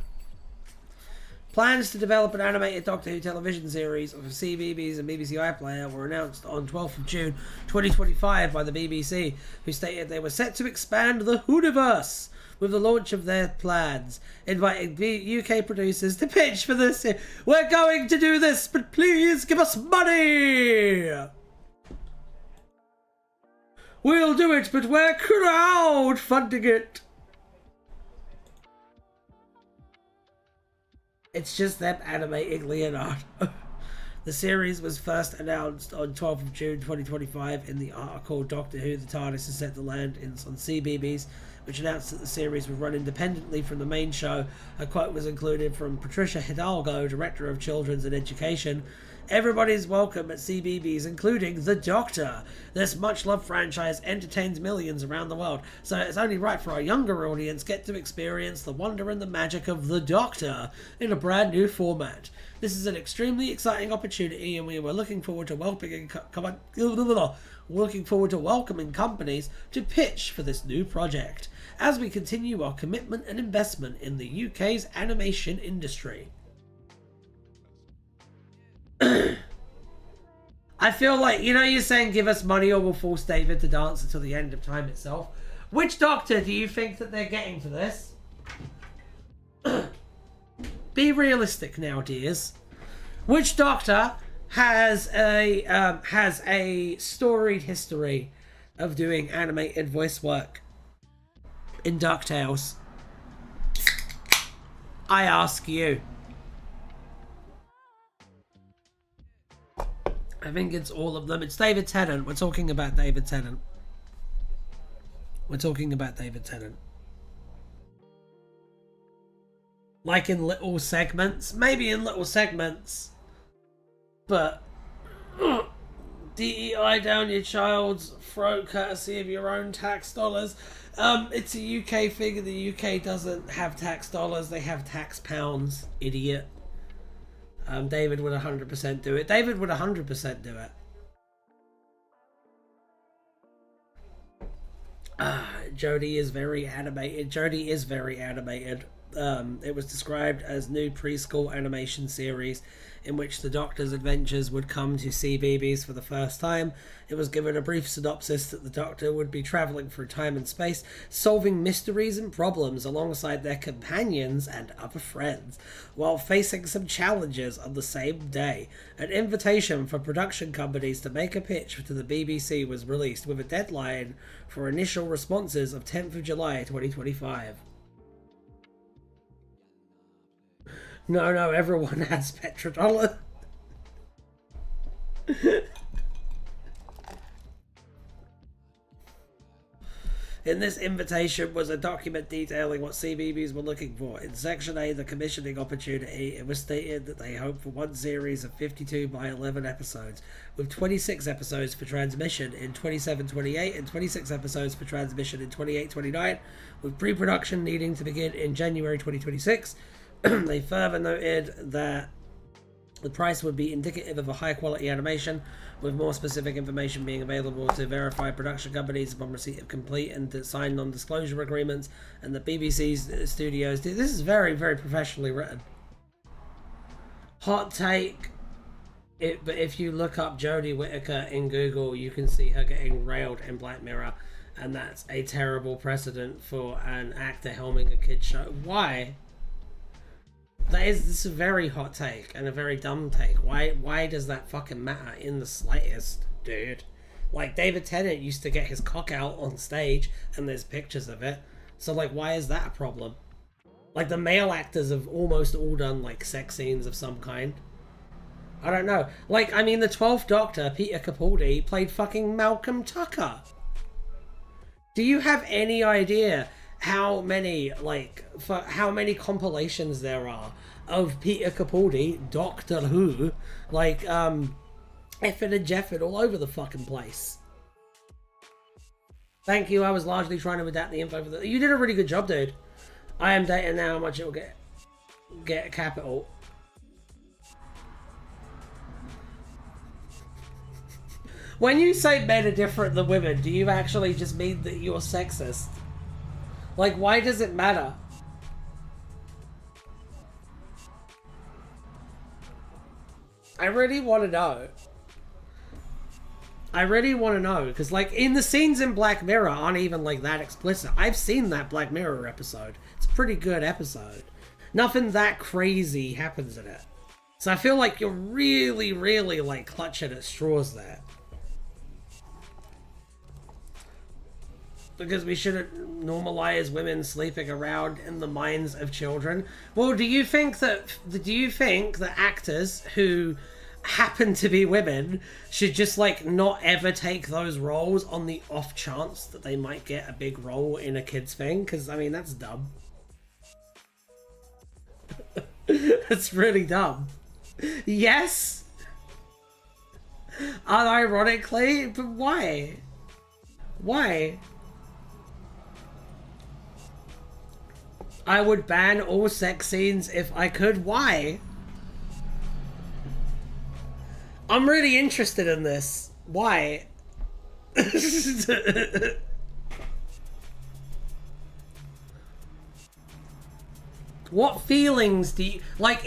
Plans to develop an animated Doctor Who television series of CBeebies and BBC iPlayer were announced on 12th of June 2025 by the BBC, who stated they were set to expand the Whoniverse with the launch of their plans, inviting UK producers to pitch for this. We're going to do this, but please give us money! We'll do it, but we're crowdfunding it. It's just them animating Leonardo. The series was first announced on 12th of June 2025 in the article Doctor Who: The TARDIS is set to land on CBeebies, which announced that the series would run independently from the main show. A quote was included from Patricia Hidalgo, Director of Children's and Education. Everybody's welcome at CBeebies, including the Doctor. This much-loved franchise entertains millions around the world, so it's only right for our younger audience get to experience the wonder and the magic of the Doctor in a brand new format. This is an extremely exciting opportunity, and we were looking forward to welcoming companies to pitch for this new project as we continue our commitment and investment in the UK's animation industry. I feel like, you know, you're saying give us money or we'll force David to dance until the end of time itself. Which Doctor do you think that they're getting for this? Be realistic now, dears. Which Doctor has a storied history of doing animated voice work in DuckTales? I ask you. I think it's all of them. It's David Tennant. We're talking about David Tennant. We're talking about David Tennant. Like in little segments. Maybe in little segments. But DEI down your child's throat courtesy of your own tax dollars. It's a UK thing, and the UK doesn't have tax dollars. They have tax pounds. Idiot. David would 100% do it. David would 100% do it. Jodie is very animated. Jodie is very animated. It was described as new preschool animation series in which the Doctor's adventures would come to CBeebies for the first time. It was given a brief synopsis that the Doctor would be travelling through time and space, solving mysteries and problems alongside their companions and other friends, while facing some challenges on the same day. An invitation for production companies to make a pitch to the BBC was released, with a deadline for initial responses of 10th of July 2025. No, everyone has petrodollar. In this invitation was a document detailing what CBeebies were looking for. In Section A, the commissioning opportunity, it was stated that they hoped for one series of 52 by 11 episodes, with 26 episodes for transmission in 27-28 and 26 episodes for transmission in 28-29, with pre-production needing to begin in January 2026. They further noted that the price would be indicative of a high-quality animation, with more specific information being available to verified production companies upon receipt of complete and signed non-disclosure agreements, and the BBC's studios. This is very, very professionally written. Hot take. But if you look up Jodie Whittaker in Google, you can see her getting railed in Black Mirror, and that's a terrible precedent for an actor helming a kid's show. Why? This is a very hot take and a very dumb take. Why does that fucking matter in the slightest, dude? Like, David Tennant used to get his cock out on stage, and there's pictures of it. So, like, why is that a problem? Like, the male actors have almost all done, like, sex scenes of some kind. I don't know. Like, I mean, the 12th Doctor, Peter Capaldi, played fucking Malcolm Tucker. Do you have any idea how many compilations there are of Peter Capaldi, Doctor Who, like, effing and jeffing all over the fucking place? Thank you, I was largely trying to adapt the info for the... You did a really good job, dude. I am dating now how much it will get capital. When you say men are different than women, do you actually just mean that you're sexist? Like, why does it matter? I really want to know. I really want to know, because, like, in the scenes in Black Mirror aren't even, like, that explicit. I've seen that Black Mirror episode. It's a pretty good episode. Nothing that crazy happens in it. So I feel like you're really, really, like, clutching at straws there. Because we shouldn't normalize women sleeping around in the minds of children. Well, do you think that actors who happen to be women should just, like, not ever take those roles on the off chance that they might get a big role in a kid's thing? Because, I mean, that's dumb. That's really dumb. Yes? Unironically? But why? Why? I would ban all sex scenes if I could. Why? I'm really interested in this. Why? What feelings do you... Like,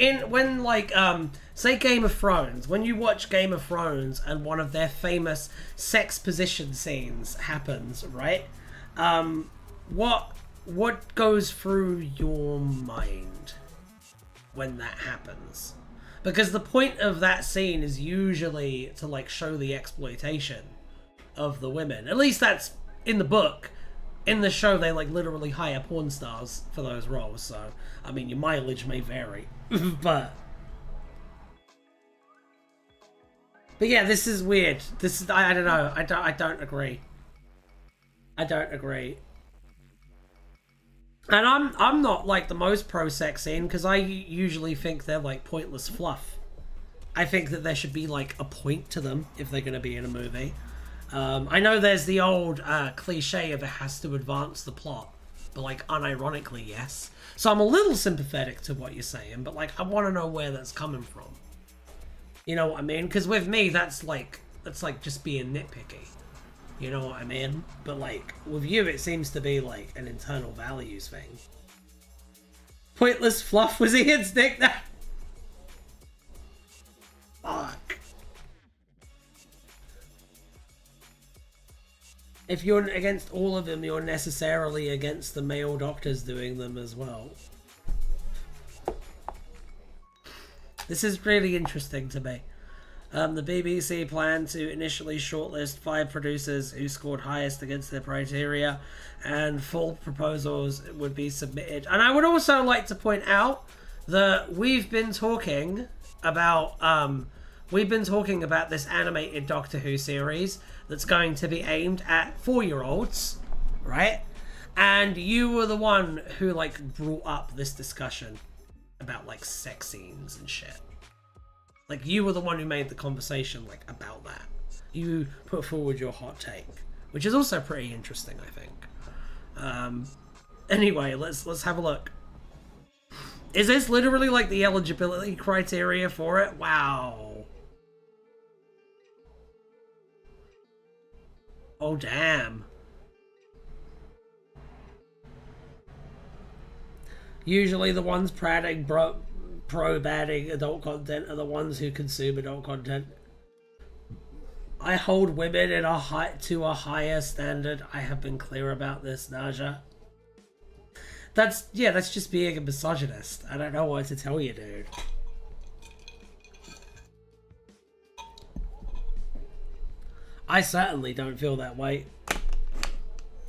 say Game of Thrones. When you watch Game of Thrones and one of their famous sex position scenes happens, right? What goes through your mind when that happens? Because the point of that scene is usually to, like, show the exploitation of the women. At least that's in the book. In the show, they, like, literally hire porn stars for those roles. So, I mean, your mileage may vary. But yeah, this is weird. This is... I don't know. I don't agree. I don't agree. And I'm not, like, the most pro-sex scene, because I usually think they're, like, pointless fluff. I think that there should be, like, a point to them if they're going to be in a movie. I know there's the old cliche of it has to advance the plot, but, like, unironically, yes. So I'm a little sympathetic to what you're saying, but, like, I want to know where that's coming from. You know what I mean? Because with me, that's like just being nitpicky. You know what I mean? But, like, with you, it seems to be, like, an internal values thing. Pointless fluff was Ian's nickname. Fuck. If you're against all of them, you're necessarily against the male doctors doing them as well. This is really interesting to me. The BBC planned to initially shortlist 5 producers who scored highest against their criteria, and full proposals would be submitted. And I would also like to point out that we've been talking about this animated Doctor Who series that's going to be aimed at 4-year-olds, right? And you were the one who like brought up this discussion about like sex scenes and shit. Like, you were the one who made the conversation, like, about that. You put forward your hot take, which is also pretty interesting, I think. Anyway, let's have a look. Is this literally, like, the eligibility criteria for it? Wow. Oh, damn. Usually the ones pro-banning adult content are the ones who consume adult content. I hold women in to a higher standard. I have been clear about this, Naja. That's just being a misogynist. I don't know what to tell you, dude. I certainly don't feel that way.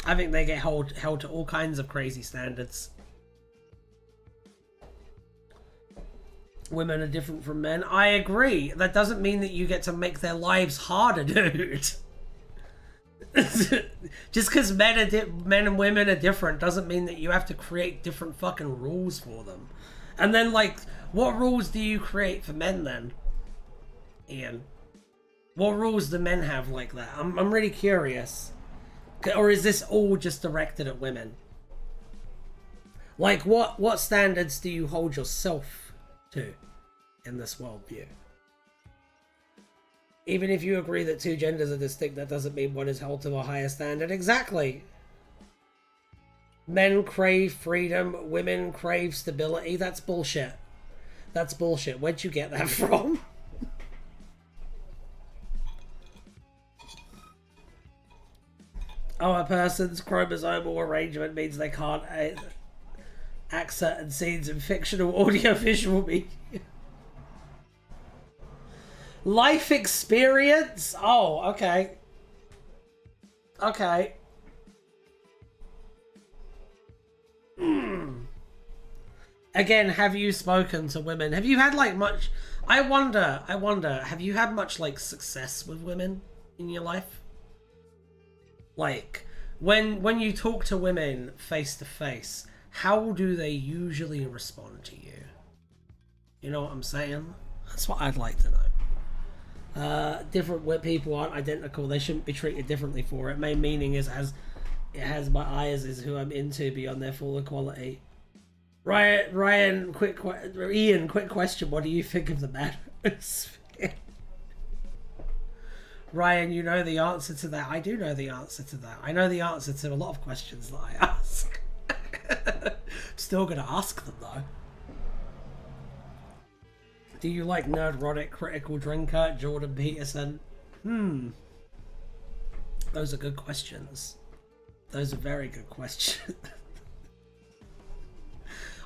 I think they get held to all kinds of crazy standards. Women are different from men. I agree. That doesn't mean that you get to make their lives harder, dude. Just because men and women are different doesn't mean that you have to create different fucking rules for them. And then, like, what rules do you create for men then, Ian? What rules do men have like that? I'm really curious. Or is this all just directed at women? Like, what standards do you hold yourself to in this worldview? Even if you agree that 2 genders are distinct, that doesn't mean one is held to a higher standard. Exactly. Men crave freedom, women crave stability. That's bullshit. That's bullshit. Where'd you get that from? Oh, a person's chromosomal arrangement means they can't act certain scenes in fictional audiovisual media. Life experience? Oh, okay. Okay. Again, have you spoken to women? Have you had like much... I wonder, have you had much like success with women in your life? Like, when you talk to women face to face, how do they usually respond to you? You know what I'm saying? That's what I'd like to know. Different people aren't identical. They shouldn't be treated differently for it. Main meaning is it has my eyes is who I'm into beyond their full equality. Ian, quick question. What do you think of the manosphere? Ryan, you know the answer to that. I do know the answer to that. I know the answer to a lot of questions that I ask. Still gonna ask them though. Do you like nerdrotic critical drinker, Jordan Peterson? Those are good questions. Those are very good questions.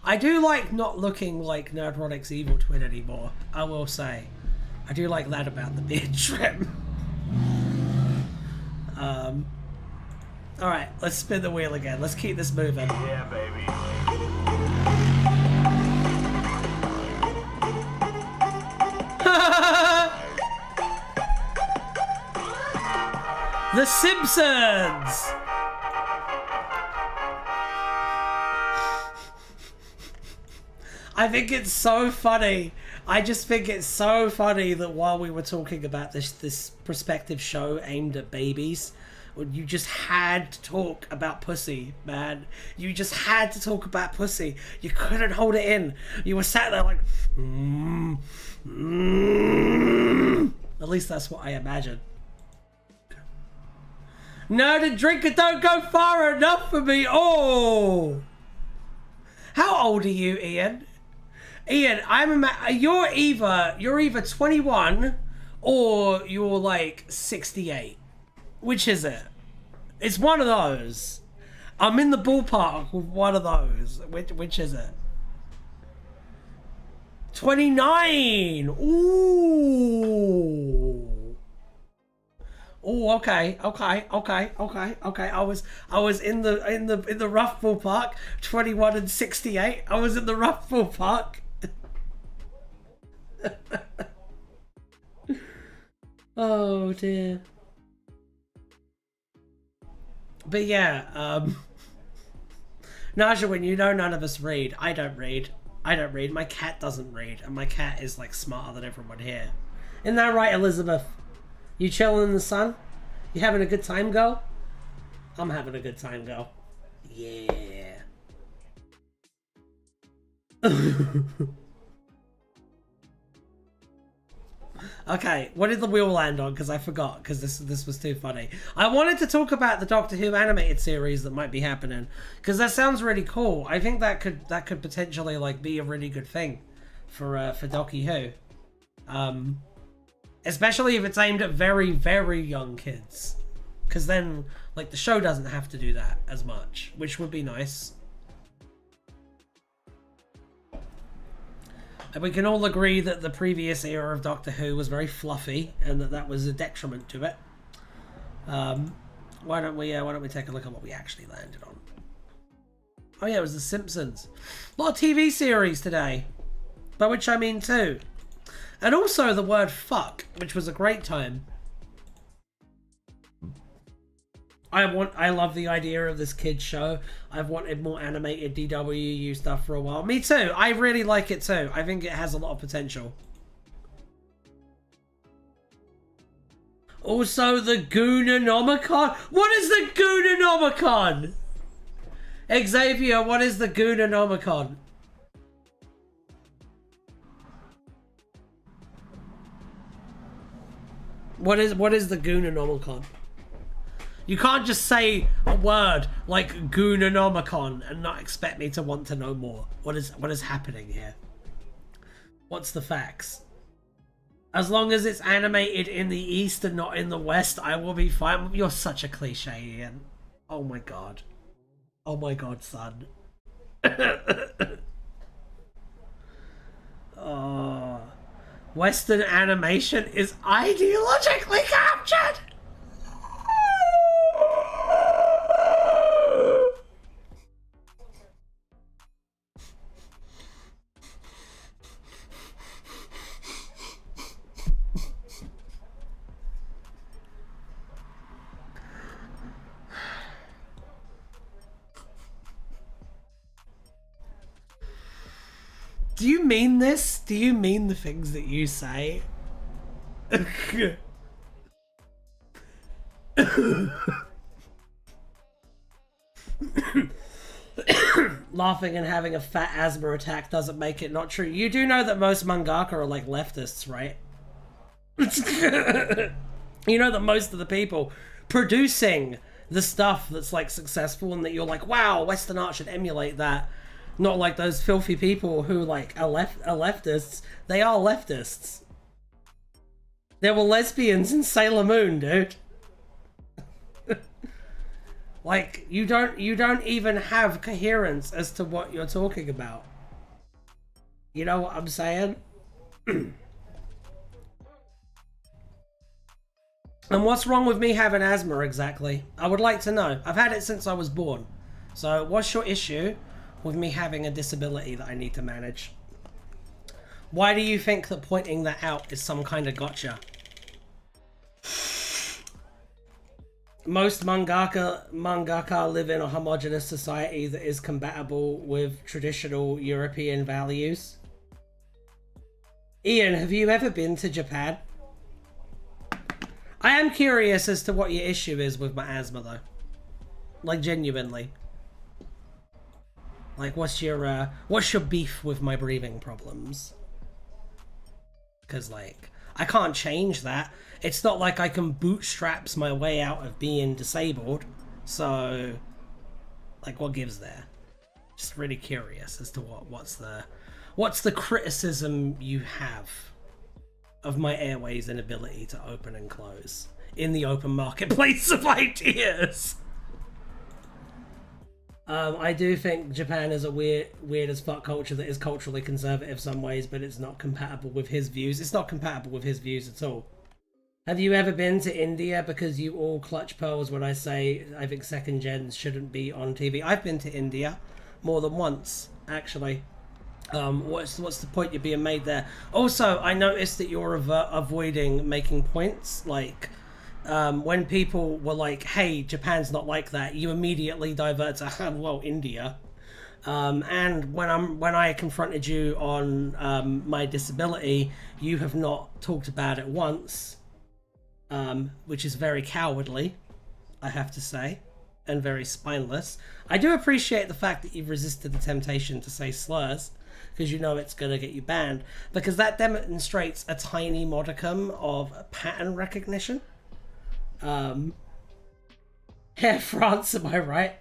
I do like not looking like Nerdrotic's evil twin anymore, I will say. I do like that about the beard trim. Alright, let's spin the wheel again. Let's keep this moving. Yeah, baby. The Simpsons! I think it's so funny. I just think it's so funny that while we were talking about this prospective show aimed at babies, you just had to talk about pussy, man. You just had to talk about pussy. You couldn't hold it in. You were sat there like, At least that's what I imagine. No, the drinker don't go far enough for me. Oh! How old are you, Ian? Ian, you're either 21 or you're like 68. Which is it? It's one of those. I'm in the ballpark with one of those. Which is it? 29. Ooh. Oh, okay. I was in the rough ballpark. 21 and 68. I was in the rough ballpark. Oh dear. But yeah, Najawin, you know none of us read. I don't read. My cat doesn't read, and my cat is like smarter than everyone here. Isn't that right, Elizabeth? You chilling in the sun? You having a good time, girl? I'm having a good time, girl. Yeah. Okay, what did the wheel land on? Because I forgot, because this was too funny. I wanted to talk about the Doctor Who animated series that might be happening, because that sounds really cool. I think that could potentially like be a really good thing for Doctor Who, especially if it's aimed at very, very young kids, because then like the show doesn't have to do that as much, which would be nice. And we can all agree that the previous era of Doctor Who was very fluffy, and that was a detriment to it. Why don't we take a look at what we actually landed on? Oh yeah, it was The Simpsons. A lot of TV series today, by which I mean two. And also the word fuck, which was a great time. I love the idea of this kids show. I've wanted more animated DWU stuff for a while. Me too. I really like it too. I think it has a lot of potential. Also, the Goonanomicon. What is the Goonanomicon? Xavier, what is the Goonanomicon? What is the Goonanomicon? You can't just say a word like Goonanomicon and not expect me to want to know more. What is happening here? What's the facts? As long as it's animated in the East and not in the West, I will be fine. You're such a cliche, Ian. Oh my god. Oh my god, son. Oh. Western animation is ideologically captured! Do you mean this? Do you mean the things that you say? Laughing and having a fat asthma attack doesn't make it not true. You do know that most mangaka are like leftists, right? You know that most of the people producing the stuff that's like successful and that you're like, wow, Western art should emulate that. Not like those filthy people who like are leftists. They are leftists. There were lesbians in Sailor Moon, dude. Like you don't even have coherence as to what you're talking about. You know what I'm saying? And what's wrong with me having asthma exactly? I would like to know. I've had it since I was born. So what's your issue with me having a disability that I need to manage? Why do you think that pointing that out is some kind of gotcha? Most mangaka live in a homogenous society that is compatible with traditional European values. Ian, have you ever been to Japan? I am curious as to what your issue is with my asthma though. Like genuinely. Like what's your beef with my breathing problems? Because like I can't change that. It's not like I can bootstraps my way out of being disabled. So like what gives there? Just really curious as to what's the criticism you have of my airways' inability to open and close in the open marketplace of ideas. I do think Japan is a weird as fuck culture that is culturally conservative some ways, but it's not compatible with his views. It's not compatible with his views at all. Have you ever been to India? Because you all clutch pearls when I say I think second gens shouldn't be on TV. I've been to India more than once, actually. What's the point you're being made there? Also, I noticed that you're avoiding making points. Like, when people were like, hey, Japan's not like that, you immediately divert to, well, India. And when I confronted you on my disability, you have not talked about it once. Which is very cowardly, I have to say, and very spineless. I do appreciate the fact that you've resisted the temptation to say slurs, because you know it's going to get you banned, because that demonstrates a tiny modicum of pattern recognition. Yeah, France, am I right?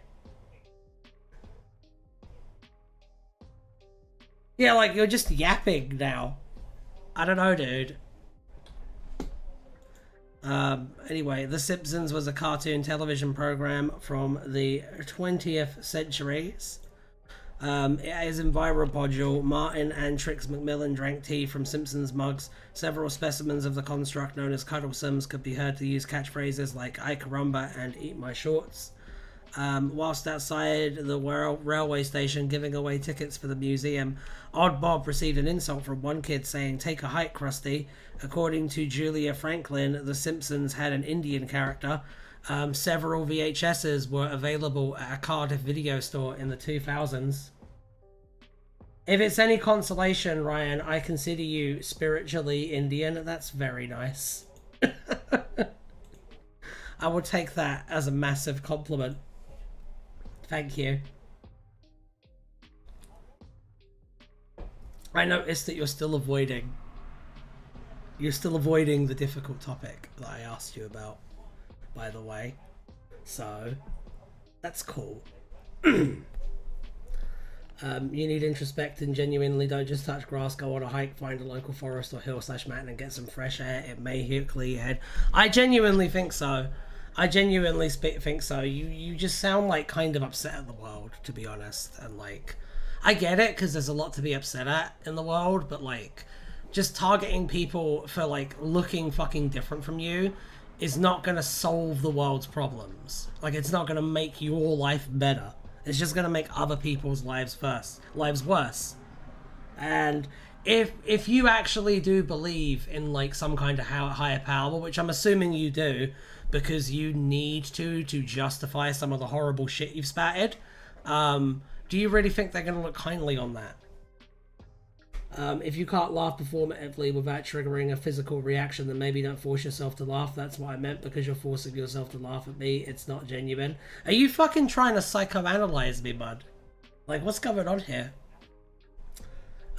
Yeah, like, you're just yapping now. I don't know, dude. Anyway, The Simpsons was a cartoon television program from the 20th centuries. It is enviropodule. Martin and Trix McMillan drank tea from Simpsons mugs. Several specimens of the construct known as Cuddlesomes could be heard to use catchphrases like "I caramba" and "Eat my shorts." Whilst outside the railway station giving away tickets for the museum, Odd Bob received an insult from one kid saying, "Take a hike, Krusty." According to Julia Franklin, The Simpsons had an Indian character. Several VHSs were available at a Cardiff video store in the 2000s. If it's any consolation, Ryan, I consider you spiritually Indian. That's very nice. I would take that as a massive compliment. Thank you. I noticed that you're still avoiding the difficult topic that I asked you about, by the way. So, that's cool. You need introspecting. Genuinely, don't just touch grass. Go on a hike, find a local forest or hill/mountain and get some fresh air. It may clear your head. I genuinely think so. I genuinely think so. You just sound like kind of upset at the world, to be honest. And like, I get it because there's a lot to be upset at in the world, but like, just targeting people for like looking fucking different from you is not gonna solve the world's problems. Like, it's not gonna make your life better. It's just gonna make other people's lives worse. And if you actually do believe in like some kind of higher power, which I'm assuming you do, because you need to justify some of the horrible shit you've spatted, do you really think they're gonna look kindly on that? If you can't laugh performatively without triggering a physical reaction, then maybe don't force yourself to laugh. That's what I meant, because you're forcing yourself to laugh at me. It's not genuine. Are you fucking trying to psychoanalyze me, bud? Like, what's going on here?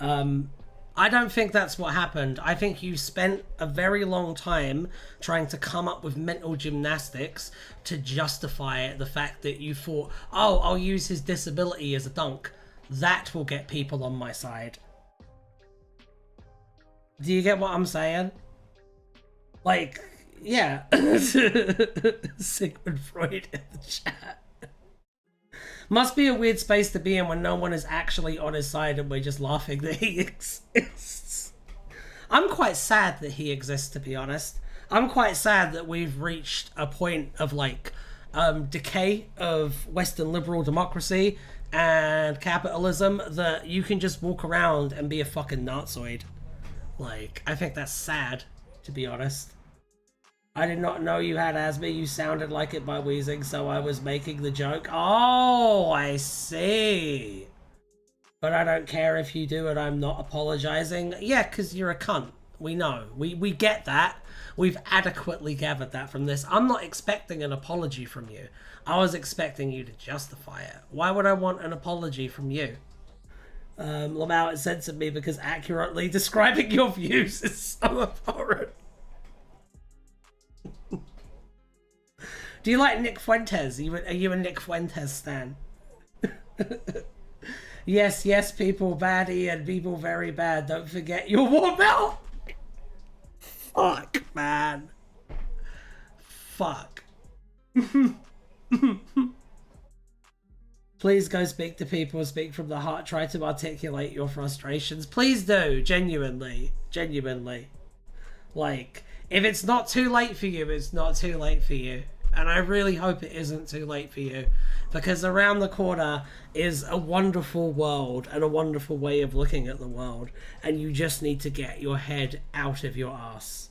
I don't think that's what happened. I think you spent a very long time trying to come up with mental gymnastics to justify the fact that you thought, oh, I'll use his disability as a dunk. That will get people on my side. Do you get what I'm saying? Like, yeah. Sigmund Freud in the chat. Must be a weird space to be in when no one is actually on his side and we're just laughing that he exists. I'm quite sad that he exists, to be honest. I'm quite sad that we've reached a point of like decay of Western liberal democracy and capitalism that you can just walk around and be a fucking Nazoid. Like, I think that's sad, to be honest. I did not know you had asthma. You sounded like it by wheezing, so I was making the joke. Oh, I see. But I don't care if you do, and I'm not apologizing. Yeah, because you're a cunt. We know. We get that. We've adequately gathered that from this. I'm not expecting an apology from you. I was expecting you to justify it. Why would I want an apology from you? Lamau, it censored me because accurately describing your views is so abhorrent. Do you like Nick Fuentes? Are you a Nick Fuentes stan? Yes, yes, people bad, Ian. People very bad. Don't forget your war belt. Fuck, man. Fuck. Please go speak to people. Speak from the heart. Try to articulate your frustrations. Please do. Genuinely. Genuinely. Like, if it's not too late for you, it's not too late for you. And I really hope it isn't too late for you. Because around the corner is a wonderful world and a wonderful way of looking at the world. And you just need to get your head out of your ass.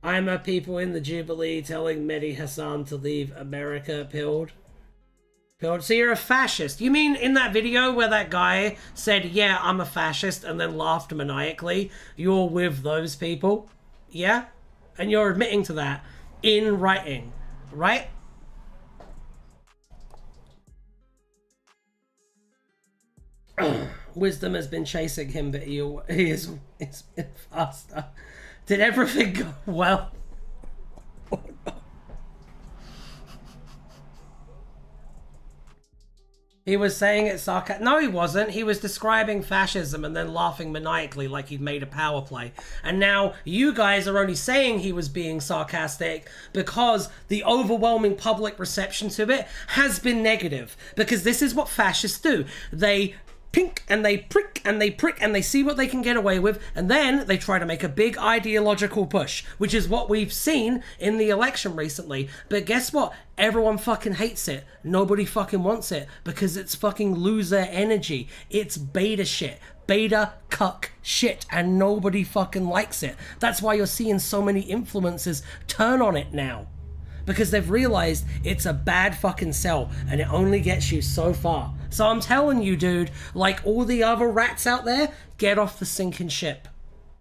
I'm a people in the Jubilee telling Mehdi Hassan to leave America, pilled. So you're a fascist. You mean in that video where that guy said, yeah, I'm a fascist, and then laughed maniacally, you're with those people? Yeah? And you're admitting to that in writing, right? Wisdom has been chasing him, but he's been faster. Did everything go well? Oh, no. He was saying it sarcastic. No, he wasn't. He was describing fascism and then laughing maniacally like he'd made a power play. And now you guys are only saying he was being sarcastic because the overwhelming public reception to it has been negative. Because this is what fascists do. They pink and they prick and they prick and they see what they can get away with, and then they try to make a big ideological push, which is what we've seen in the election recently. But guess what? Everyone fucking hates it. Nobody fucking wants it because it's fucking loser energy. It's beta shit. Beta cuck shit, and nobody fucking likes it. That's why you're seeing so many influencers turn on it now. Because they've realized it's a bad fucking sell and it only gets you so far. So I'm telling you, dude, like all the other rats out there, get off the sinking ship.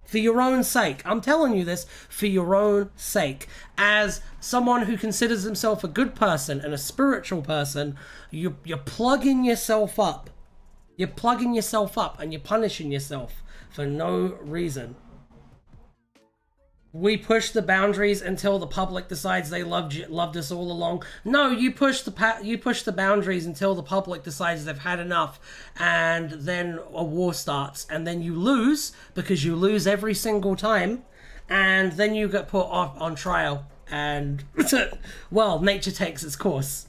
For your own sake. I'm telling you this for your own sake. As someone who considers himself a good person and a spiritual person, you're plugging yourself up. You're plugging yourself up and you're punishing yourself for no reason. We push the boundaries until the public decides they loved us all along. No, you push the boundaries until the public decides they've had enough, and then a war starts, and then you lose because you lose every single time, and then you get put off on trial, and well, nature takes its course.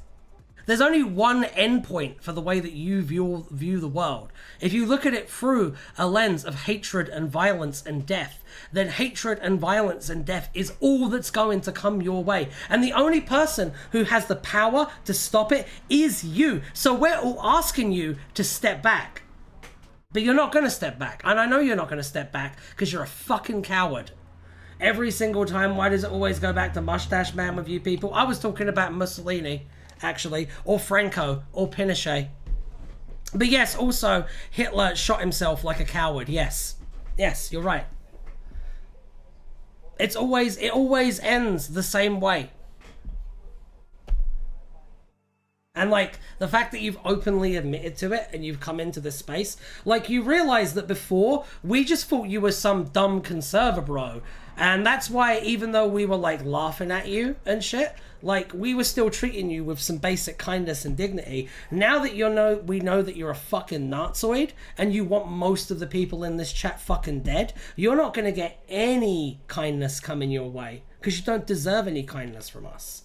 There's only one endpoint for the way that you view the world. If you look at it through a lens of hatred and violence and death, then hatred and violence and death is all that's going to come your way. And the only person who has the power to stop it is you. So we're all asking you to step back. But you're not going to step back. And I know you're not going to step back because you're a fucking coward. Every single time, why does it always go back to Mustache Man with you people? I was talking about Mussolini, actually, or Franco, or Pinochet. But yes, also, Hitler shot himself like a coward, yes. Yes, you're right. It always ends the same way. And like, the fact that you've openly admitted to it and you've come into this space, like you realize that before, we just thought you were some dumb conservator bro. And that's why even though we were like laughing at you and shit, like we were still treating you with some basic kindness and dignity. Now that we know that you're a fucking Nazoid and you want most of the people in this chat fucking dead, you're not going to get any kindness coming your way because you don't deserve any kindness from us.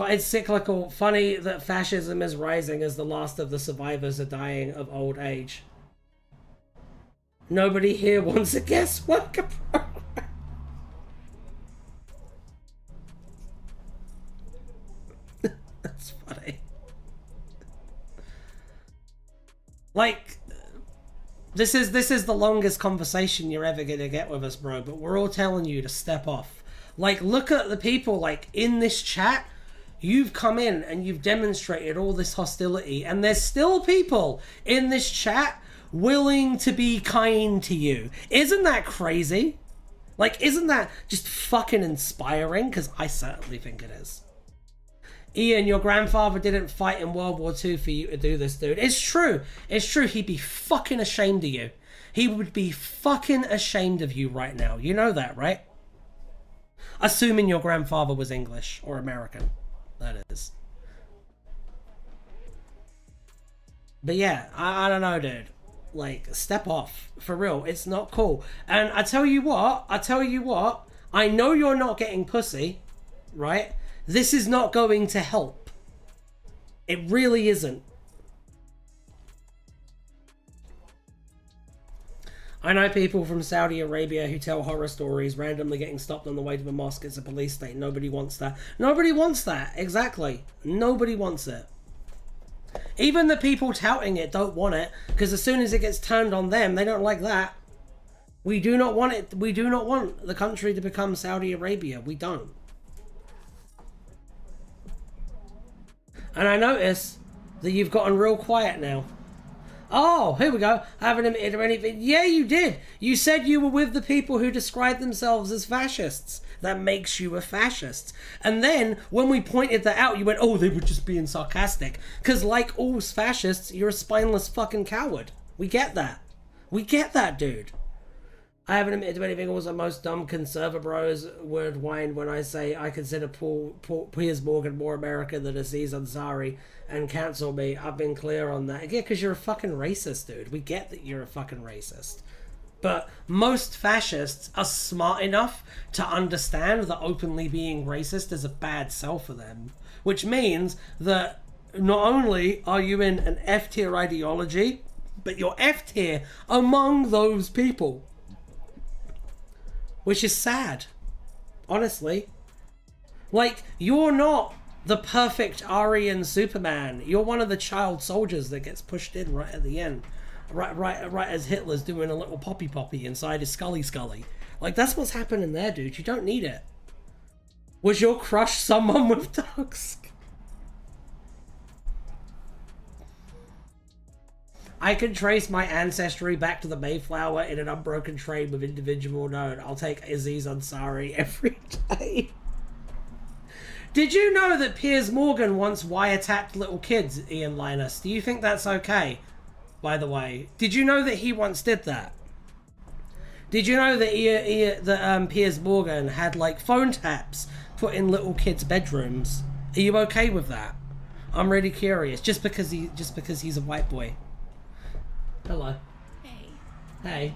It's cyclical. Funny that fascism is rising as the last of the survivors are dying of old age. Nobody here wants a guest worker program. That's funny. Like, this is the longest conversation you're ever gonna get with us, bro, but we're all telling you to step off. Like, look at the people, like, in this chat. You've come in and you've demonstrated all this hostility, and there's still people in this chat willing to be kind to you. Isn't that crazy? Like, isn't that just fucking inspiring? Because I certainly think it is. Ian, your grandfather didn't fight in World War II for you to do this, dude. It's true. It's true. He'd be fucking ashamed of you. He would be fucking ashamed of you right now. You know that, right? Assuming your grandfather was English or American. That is. But yeah, I don't know, dude. Like, step off. For real, it's not cool. And I tell you what, I know you're not getting pussy, right? This is not going to help. It really isn't. I know people from Saudi Arabia who tell horror stories randomly getting stopped on the way to a mosque. It's a police state. Nobody wants that. Nobody wants that. Exactly. Nobody wants it. Even the people touting it don't want it, because as soon as it gets turned on them, they don't like that. We do not want it. We do not want the country to become Saudi Arabia. We don't. And I notice that you've gotten real quiet now. Oh, here we go. I haven't admitted or anything. Yeah, you did. You said you were with the people who described themselves as fascists. That makes you a fascist. And then, when we pointed that out, you went, oh, they were just being sarcastic. Because like all fascists, you're a spineless fucking coward. We get that. We get that, dude. I haven't admitted to anything. Also, most dumb conservative bros would whine when I say I consider Piers Morgan more American than Aziz Ansari and cancel me. I've been clear on that. Yeah, because you're a fucking racist, dude. We get that you're a fucking racist. But most fascists are smart enough to understand that openly being racist is a bad sell for them. Which means that not only are you in an F-tier ideology, but you're F-tier among those people. Which is sad. Honestly. Like, you're not the perfect Aryan Superman. You're one of the child soldiers that gets pushed in right at the end. Right as Hitler's doing a little poppy inside his Scully. Like, that's what's happening there, dude. You don't need it. Was your crush someone with dogs? I can trace my ancestry back to the Mayflower in an unbroken train with individual node. I'll take Aziz Ansari every day. Did you know that Piers Morgan once wiretapped little kids, Ian Linus? Do you think that's okay, by the way? Did you know that he once did that? Did you know that Piers Morgan had, like, phone taps put in little kids' bedrooms? Are you okay with that? I'm really curious. Just because he's a white boy. Hello. Hey. Hey.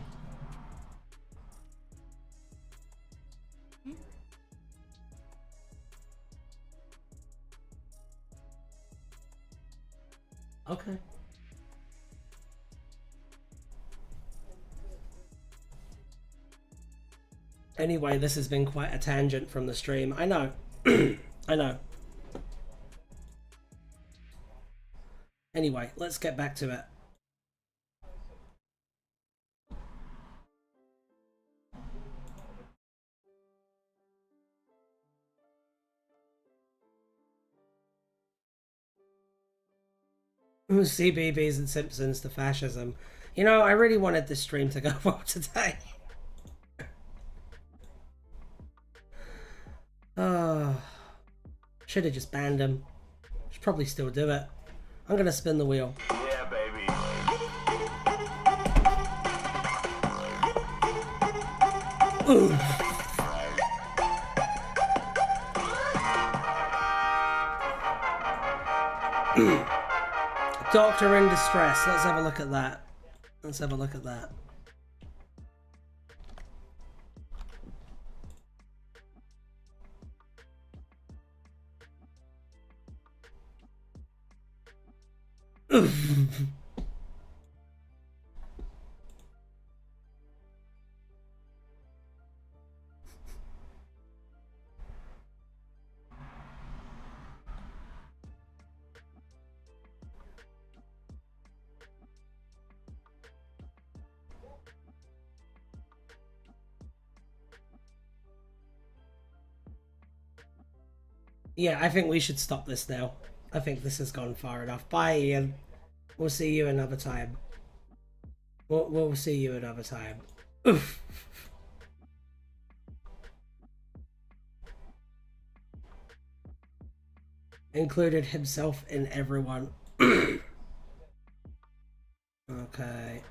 Okay. Anyway, this has been quite a tangent from the stream. I know. I know. Anyway, let's get back to it. CBBS and Simpsons to fascism. You know, I really wanted this stream to go well today. Should have just banned him. Should probably still do it. I'm gonna spin the wheel. Yeah, baby. Ooh. Doctor in distress. Let's have a look at that. Let's have a look at that. Yeah, I think we should stop this now. I think this has gone far enough. Bye, Ian. We'll see you another time. We'll see you another time. Oof. Included himself in everyone. Okay.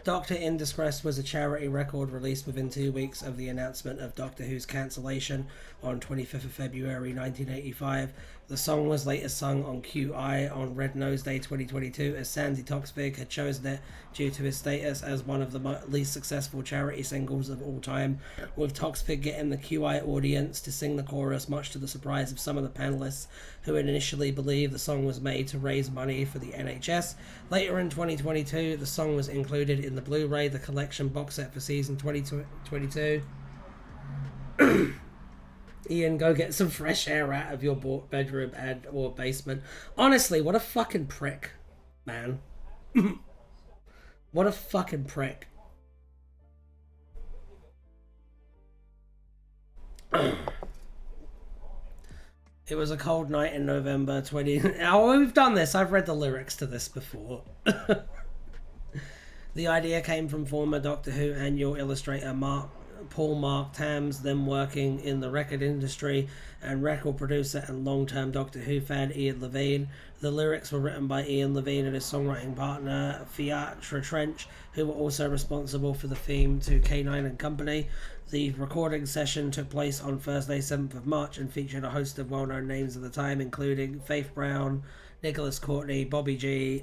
Doctor in Distress was a charity record released within 2 weeks of the announcement of Doctor Who's cancellation on 25th of February 1985. The song was later sung on QI on Red Nose Day 2022 as Sandy Toksvig had chosen it due to his status as one of the least successful charity singles of all time, with Toksvig getting the QI audience to sing the chorus, much to the surprise of some of the panelists who had initially believed the song was made to raise money for the NHS. Later in 2022, the song was included in the Blu-ray The Collection box set for season 2022. Ian, go get some fresh air out of your bedroom and or basement. Honestly, what a fucking prick, man. What a fucking prick. It was a cold night in November 20... Oh, we've done this. I've read the lyrics to this before. The idea came from former Doctor Who annual illustrator Paul Mark Tams, then working in the record industry, and record producer and long-term Doctor Who fan Ian Levine. The lyrics were written by Ian Levine and his songwriting partner Fiatra Trench, who were also responsible for the theme to K9 and Company. The recording session took place on Thursday, 7th of March, and featured a host of well-known names of the time, including Faith Brown, Nicholas Courtney, Bobby G,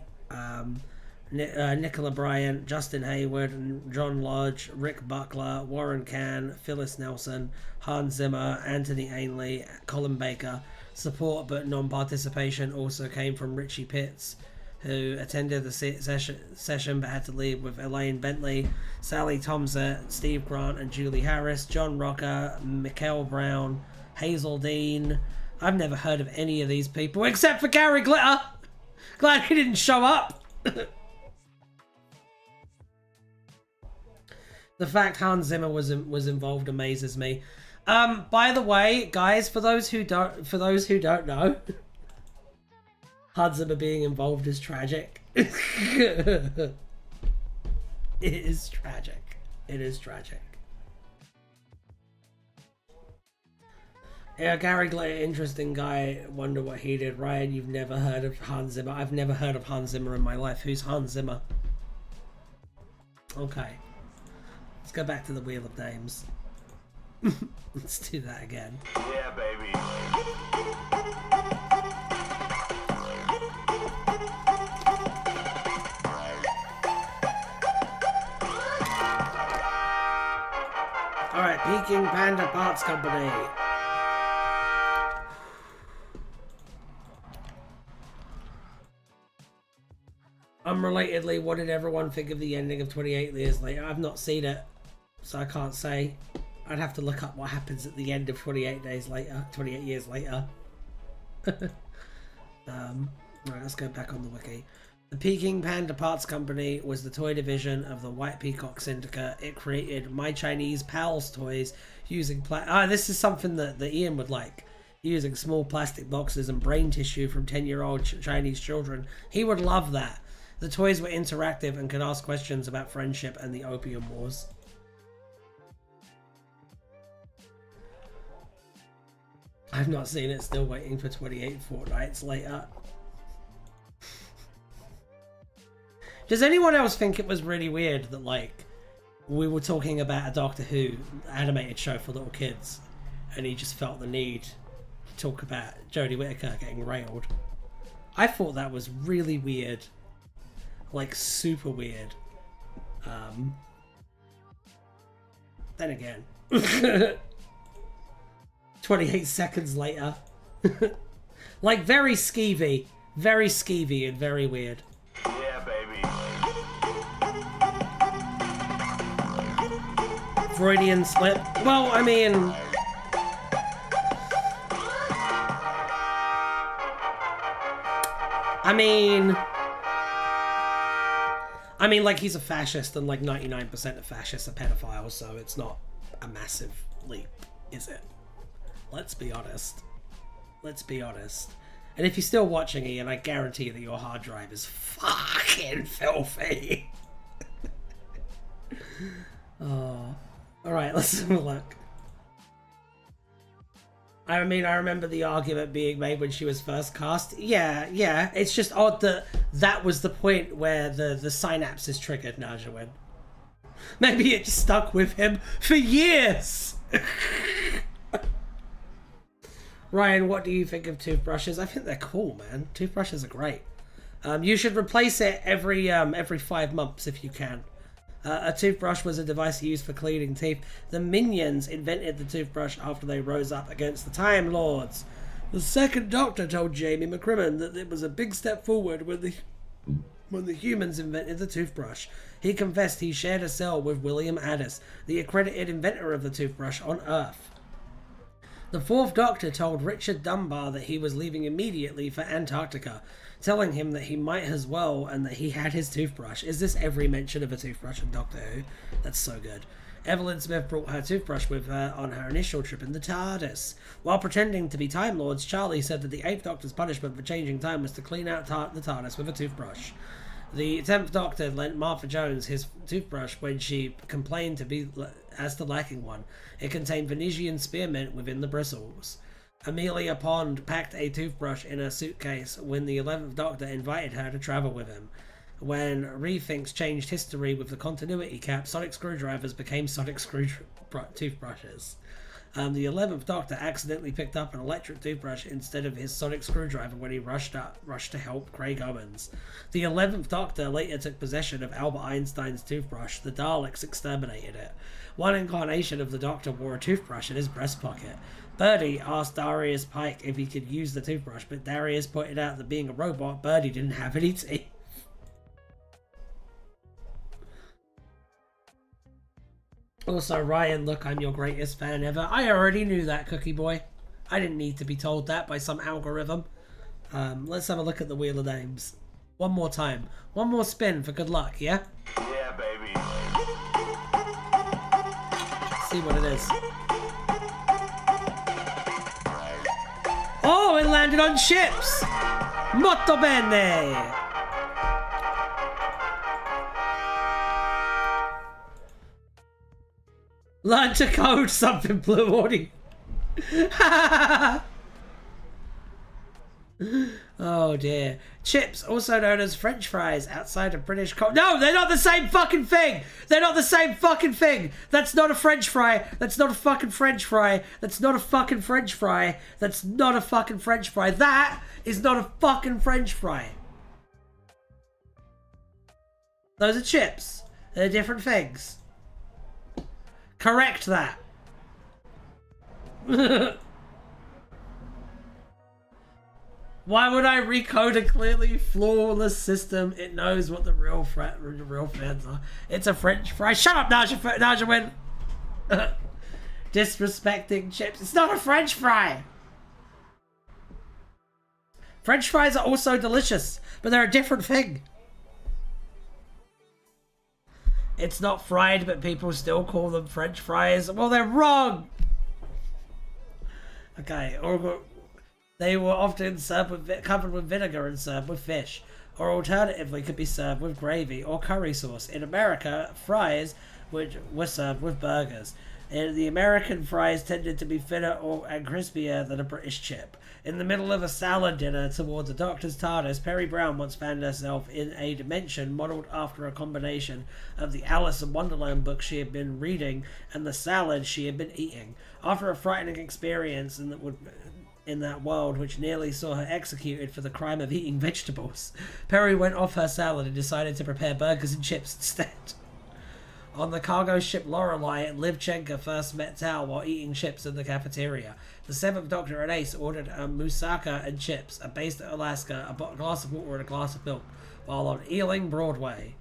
Nicola Bryant, Justin Hayward, John Lodge, Rick Buckler, Warren Cann, Phyllis Nelson, Hans Zimmer, Anthony Ainley, Colin Baker. Support but non-participation also came from Richie Pitts, who attended the session but had to leave, with Elaine Bentley, Sally Thompson, Steve Grant and Julie Harris, John Rocker, Mikkel Brown, Hazel Dean. I've never heard of any of these people except for Gary Glitter. Glad he didn't show up. The fact Hans Zimmer was involved amazes me. By the way, guys, for those who don't know, Hans Zimmer being involved is tragic. It is tragic. It is tragic. Yeah, Gary Glitter, interesting guy. Wonder what he did. Ryan, you've never heard of Hans Zimmer? I've never heard of Hans Zimmer in my life. Who's Hans Zimmer? Okay. Let's go back to the Wheel of Names. Let's do that again. Yeah, baby. Alright, Peking Panda Parts Company. Unrelatedly, what did everyone think of the ending of 28 Years Later? I've not seen it, so I can't say. I'd have to look up what happens at the end of 28 Years Later. Right, let's go back on the wiki. The Peking Panda Parts Company was the toy division of the White Peacock Syndicate. It created My Chinese Pals toys using this is something that Ian would like. Using small plastic boxes and brain tissue from 10-year-old Chinese children. He would love that. The toys were interactive and could ask questions about friendship and the Opium Wars. I've not seen it, still waiting for 28 fortnights later. Does anyone else think it was really weird that, like, we were talking about a Doctor Who animated show for little kids and he just felt the need to talk about Jodie Whittaker getting railed? I thought that was really weird. Like, super weird. Then again. 28 seconds later. Like, very skeevy. Very skeevy and very weird. Yeah, baby. Freudian slip. Well, I mean... like, he's a fascist, and like 99% of fascists are pedophiles, so it's not a massive leap, is it? Let's be honest. Let's be honest. And if you're still watching, Ian, I guarantee that your hard drive is fucking filthy. Oh. Alright, let's have a look. I mean, I remember the argument being made when she was first cast. Yeah. It's just odd that that was the point where the synapse is triggered, Najawin. Maybe it just stuck with him for years. Ryan, what do you think of toothbrushes? I think they're cool, man. Toothbrushes are great. You should replace it every 5 months if you can. A toothbrush was a device used for cleaning teeth. The Minions invented the toothbrush after they rose up against the Time Lords. The second Doctor told Jamie McCrimmon that it was a big step forward when the humans invented the toothbrush. He confessed he shared a cell with William Addis, the accredited inventor of the toothbrush on Earth. The fourth Doctor told Richard Dunbar that he was leaving immediately for Antarctica, telling him that he might as well and that he had his toothbrush. Is this every mention of a toothbrush in Doctor Who? That's so good. Evelyn Smith brought her toothbrush with her on her initial trip in the TARDIS. While pretending to be Time Lords, Charlie said that the 8th Doctor's punishment for changing time was to clean out the TARDIS with a toothbrush. The 10th Doctor lent Martha Jones his toothbrush when she complained as to lacking one. It contained Venetian spearmint within the bristles. Amelia Pond packed a toothbrush in her suitcase when the 11th Doctor invited her to travel with him. When rethinks changed history with the continuity cap, sonic screwdrivers became sonic toothbrushes. The 11th Doctor accidentally picked up an electric toothbrush instead of his sonic screwdriver when he rushed to help Craig Owens. The 11th Doctor later took possession of Albert Einstein's toothbrush. The Daleks exterminated it. One incarnation of the Doctor wore a toothbrush in his breast pocket. Birdie asked Darius Pike if he could use the toothbrush, but Darius pointed out that being a robot, Birdie didn't have any teeth. Also, Ryan, look, I'm your greatest fan ever. I already knew that, Cookie Boy. I didn't need to be told that by some algorithm. Let's have a look at the Wheel of Names. One more time. One more spin for good luck, yeah? Yeah, baby. Let's see what it is. Oh, it landed on ships! Molto bene! Learn to code something, Blue Audi. Oh dear. Chips, also known as French fries, outside of British No, they're not the same fucking thing! They're not the same fucking thing! That's not a French fry! That's not a fucking French fry! That's not a fucking French fry! That's not a fucking French fry! That is not a fucking French fry! Those are chips. They're different things. Correct that. Why would I recode a clearly flawless system? It knows what the real fans are. It's a French fry. Shut up, Naja Win. Disrespecting chips. It's not a French fry. French fries are also delicious, but they're a different thing. It's not fried, but people still call them French fries. Well, they're wrong. Okay, or they were often served with covered with vinegar and served with fish, or alternatively could be served with gravy or curry sauce. In America, fries were served with burgers. The American fries tended to be thinner and crispier than a British chip. In the middle of a salad dinner towards a doctor's TARDIS, Perry Brown once found herself in a dimension modelled after a combination of the Alice in Wonderland book she had been reading and the salad she had been eating. After a frightening experience in that world which nearly saw her executed for the crime of eating vegetables, Perry went off her salad and decided to prepare burgers and chips instead. On the cargo ship Lorelei, Liv Chenka first met Tal while eating chips in the cafeteria. The 7th Doctor and Ace ordered a moussaka and chips, a base at Alaska, a glass of water and a glass of milk, while on Ealing Broadway.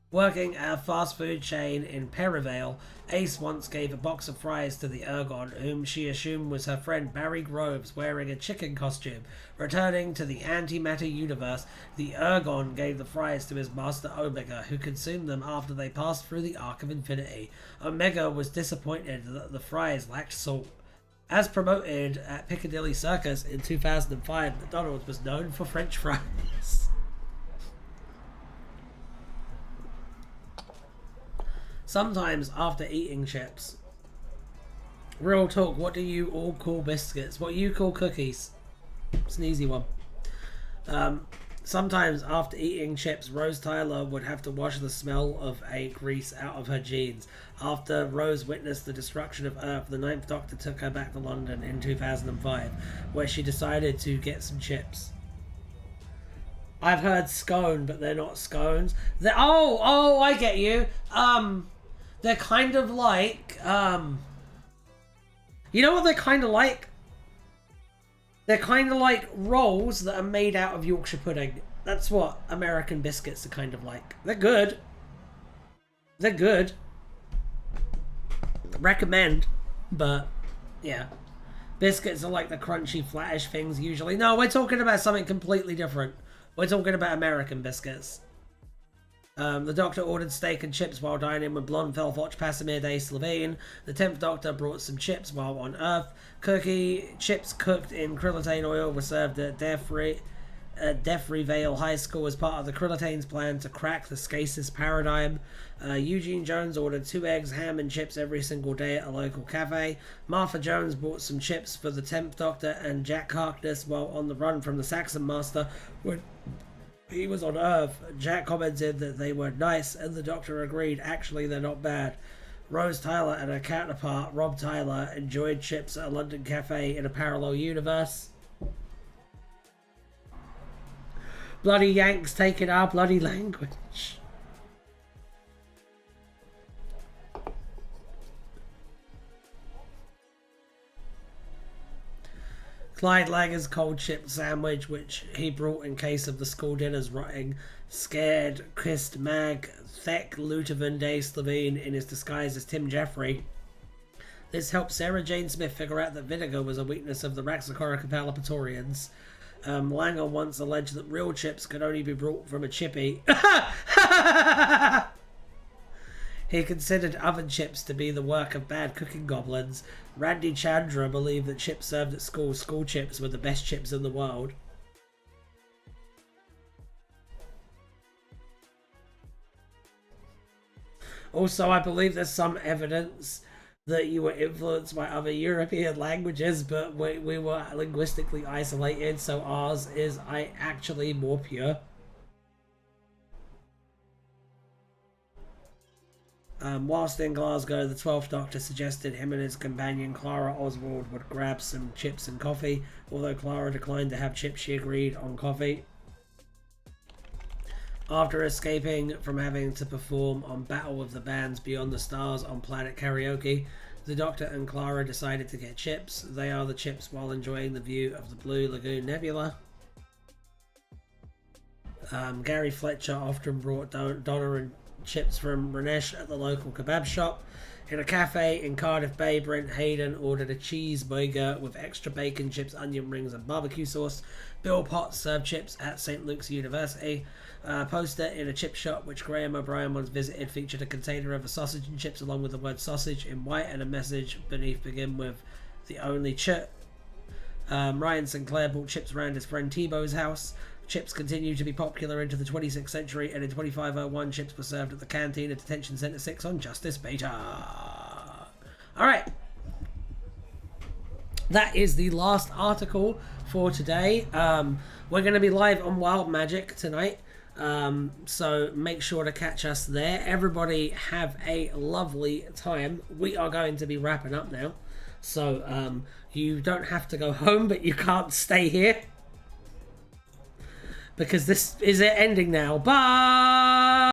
Working at a fast food chain in Perivale, Ace once gave a box of fries to the Ergon, whom she assumed was her friend Barry Groves wearing a chicken costume. Returning to the antimatter universe, the Ergon gave the fries to his master Omega, who consumed them after they passed through the Arc of Infinity. Omega was disappointed that the fries lacked salt. As promoted at Piccadilly Circus in 2005, McDonald's was known for French fries. Sometimes after eating chips. Real talk, what do you all call biscuits? What do you call cookies? It's an easy one. Sometimes after eating chips, Rose Tyler would have to wash the smell of a grease out of her jeans. After Rose witnessed the destruction of Earth, the Ninth Doctor took her back to London in 2005, where she decided to get some chips. I've heard scone, but they're not scones. Oh, I get you. They're kind of like, you know what they're kind of like? They're kind of like rolls that are made out of Yorkshire pudding. That's what American biscuits are kind of like. They're good. They're good. Recommend, but yeah. Biscuits are like the crunchy, flattish things usually. No, we're talking about something completely different. We're talking about American biscuits. The Doctor ordered steak and chips while dining with blonde Velvoch Pasamir Day Slovene. The 10th Doctor brought some chips while on Earth. Chips cooked in krillitane oil were served at Defry Vale High School as part of the Krillitane's plan to crack the Scasis paradigm. Eugene Jones ordered 2 eggs, ham and chips every single day at a local cafe. Martha Jones bought some chips for the 10th Doctor and Jack Harkness while on the run from the Saxon Master when he was on Earth. Jack commented that they were nice and the Doctor agreed, actually they're not bad. Rose Tyler and her counterpart, Rob Tyler, enjoyed chips at a London cafe in a parallel universe. Bloody Yanks taking our bloody language. Clyde Langer's cold chip sandwich, which he brought in case of the school dinners rotting, scared Christ Mag Thek Lutevan Day Slovene in his disguise as Tim Jeffrey. This helped Sarah Jane Smith figure out that vinegar was a weakness of the Raxacorica Palpatorians. Langer once alleged that real chips could only be brought from a chippy. He considered oven chips to be the work of bad cooking goblins. Randy Chandra believed that chips served at school chips, were the best chips in the world. Also, I believe there's some evidence that you were influenced by other European languages, but we were linguistically isolated, so ours is actually more pure. Whilst in Glasgow, the 12th Doctor suggested him and his companion Clara Oswald would grab some chips and coffee. Although Clara declined to have chips, she agreed on coffee. After escaping from having to perform on Battle of the Bands Beyond the Stars on Planet Karaoke, the Doctor and Clara decided to get chips. They are the chips while enjoying the view of the Blue Lagoon Nebula. Gary Fletcher often brought Donna and chips from Ranesh at the local kebab shop. In a cafe in Cardiff Bay, Brent Hayden ordered a cheeseburger with extra bacon, chips, onion rings and barbecue sauce. Bill Potts served chips at St. Luke's University. A poster in a chip shop which Graham O'Brien once visited featured a container of a sausage and chips along with the word sausage in white and a message beneath begin with the only chip. Ryan Sinclair bought chips around his friend Tebow's house. Chips continued to be popular into the 26th century, and in 2501 chips were served at the canteen at Detention Centre 6 on Justice Beta. Alright. That is the last article for today. We're going to be live on Wild Magic tonight, so make sure to catch us there. Everybody have a lovely time. We are going to be wrapping up now, so you don't have to go home, but you can't stay here, because this is it ending now. Bye!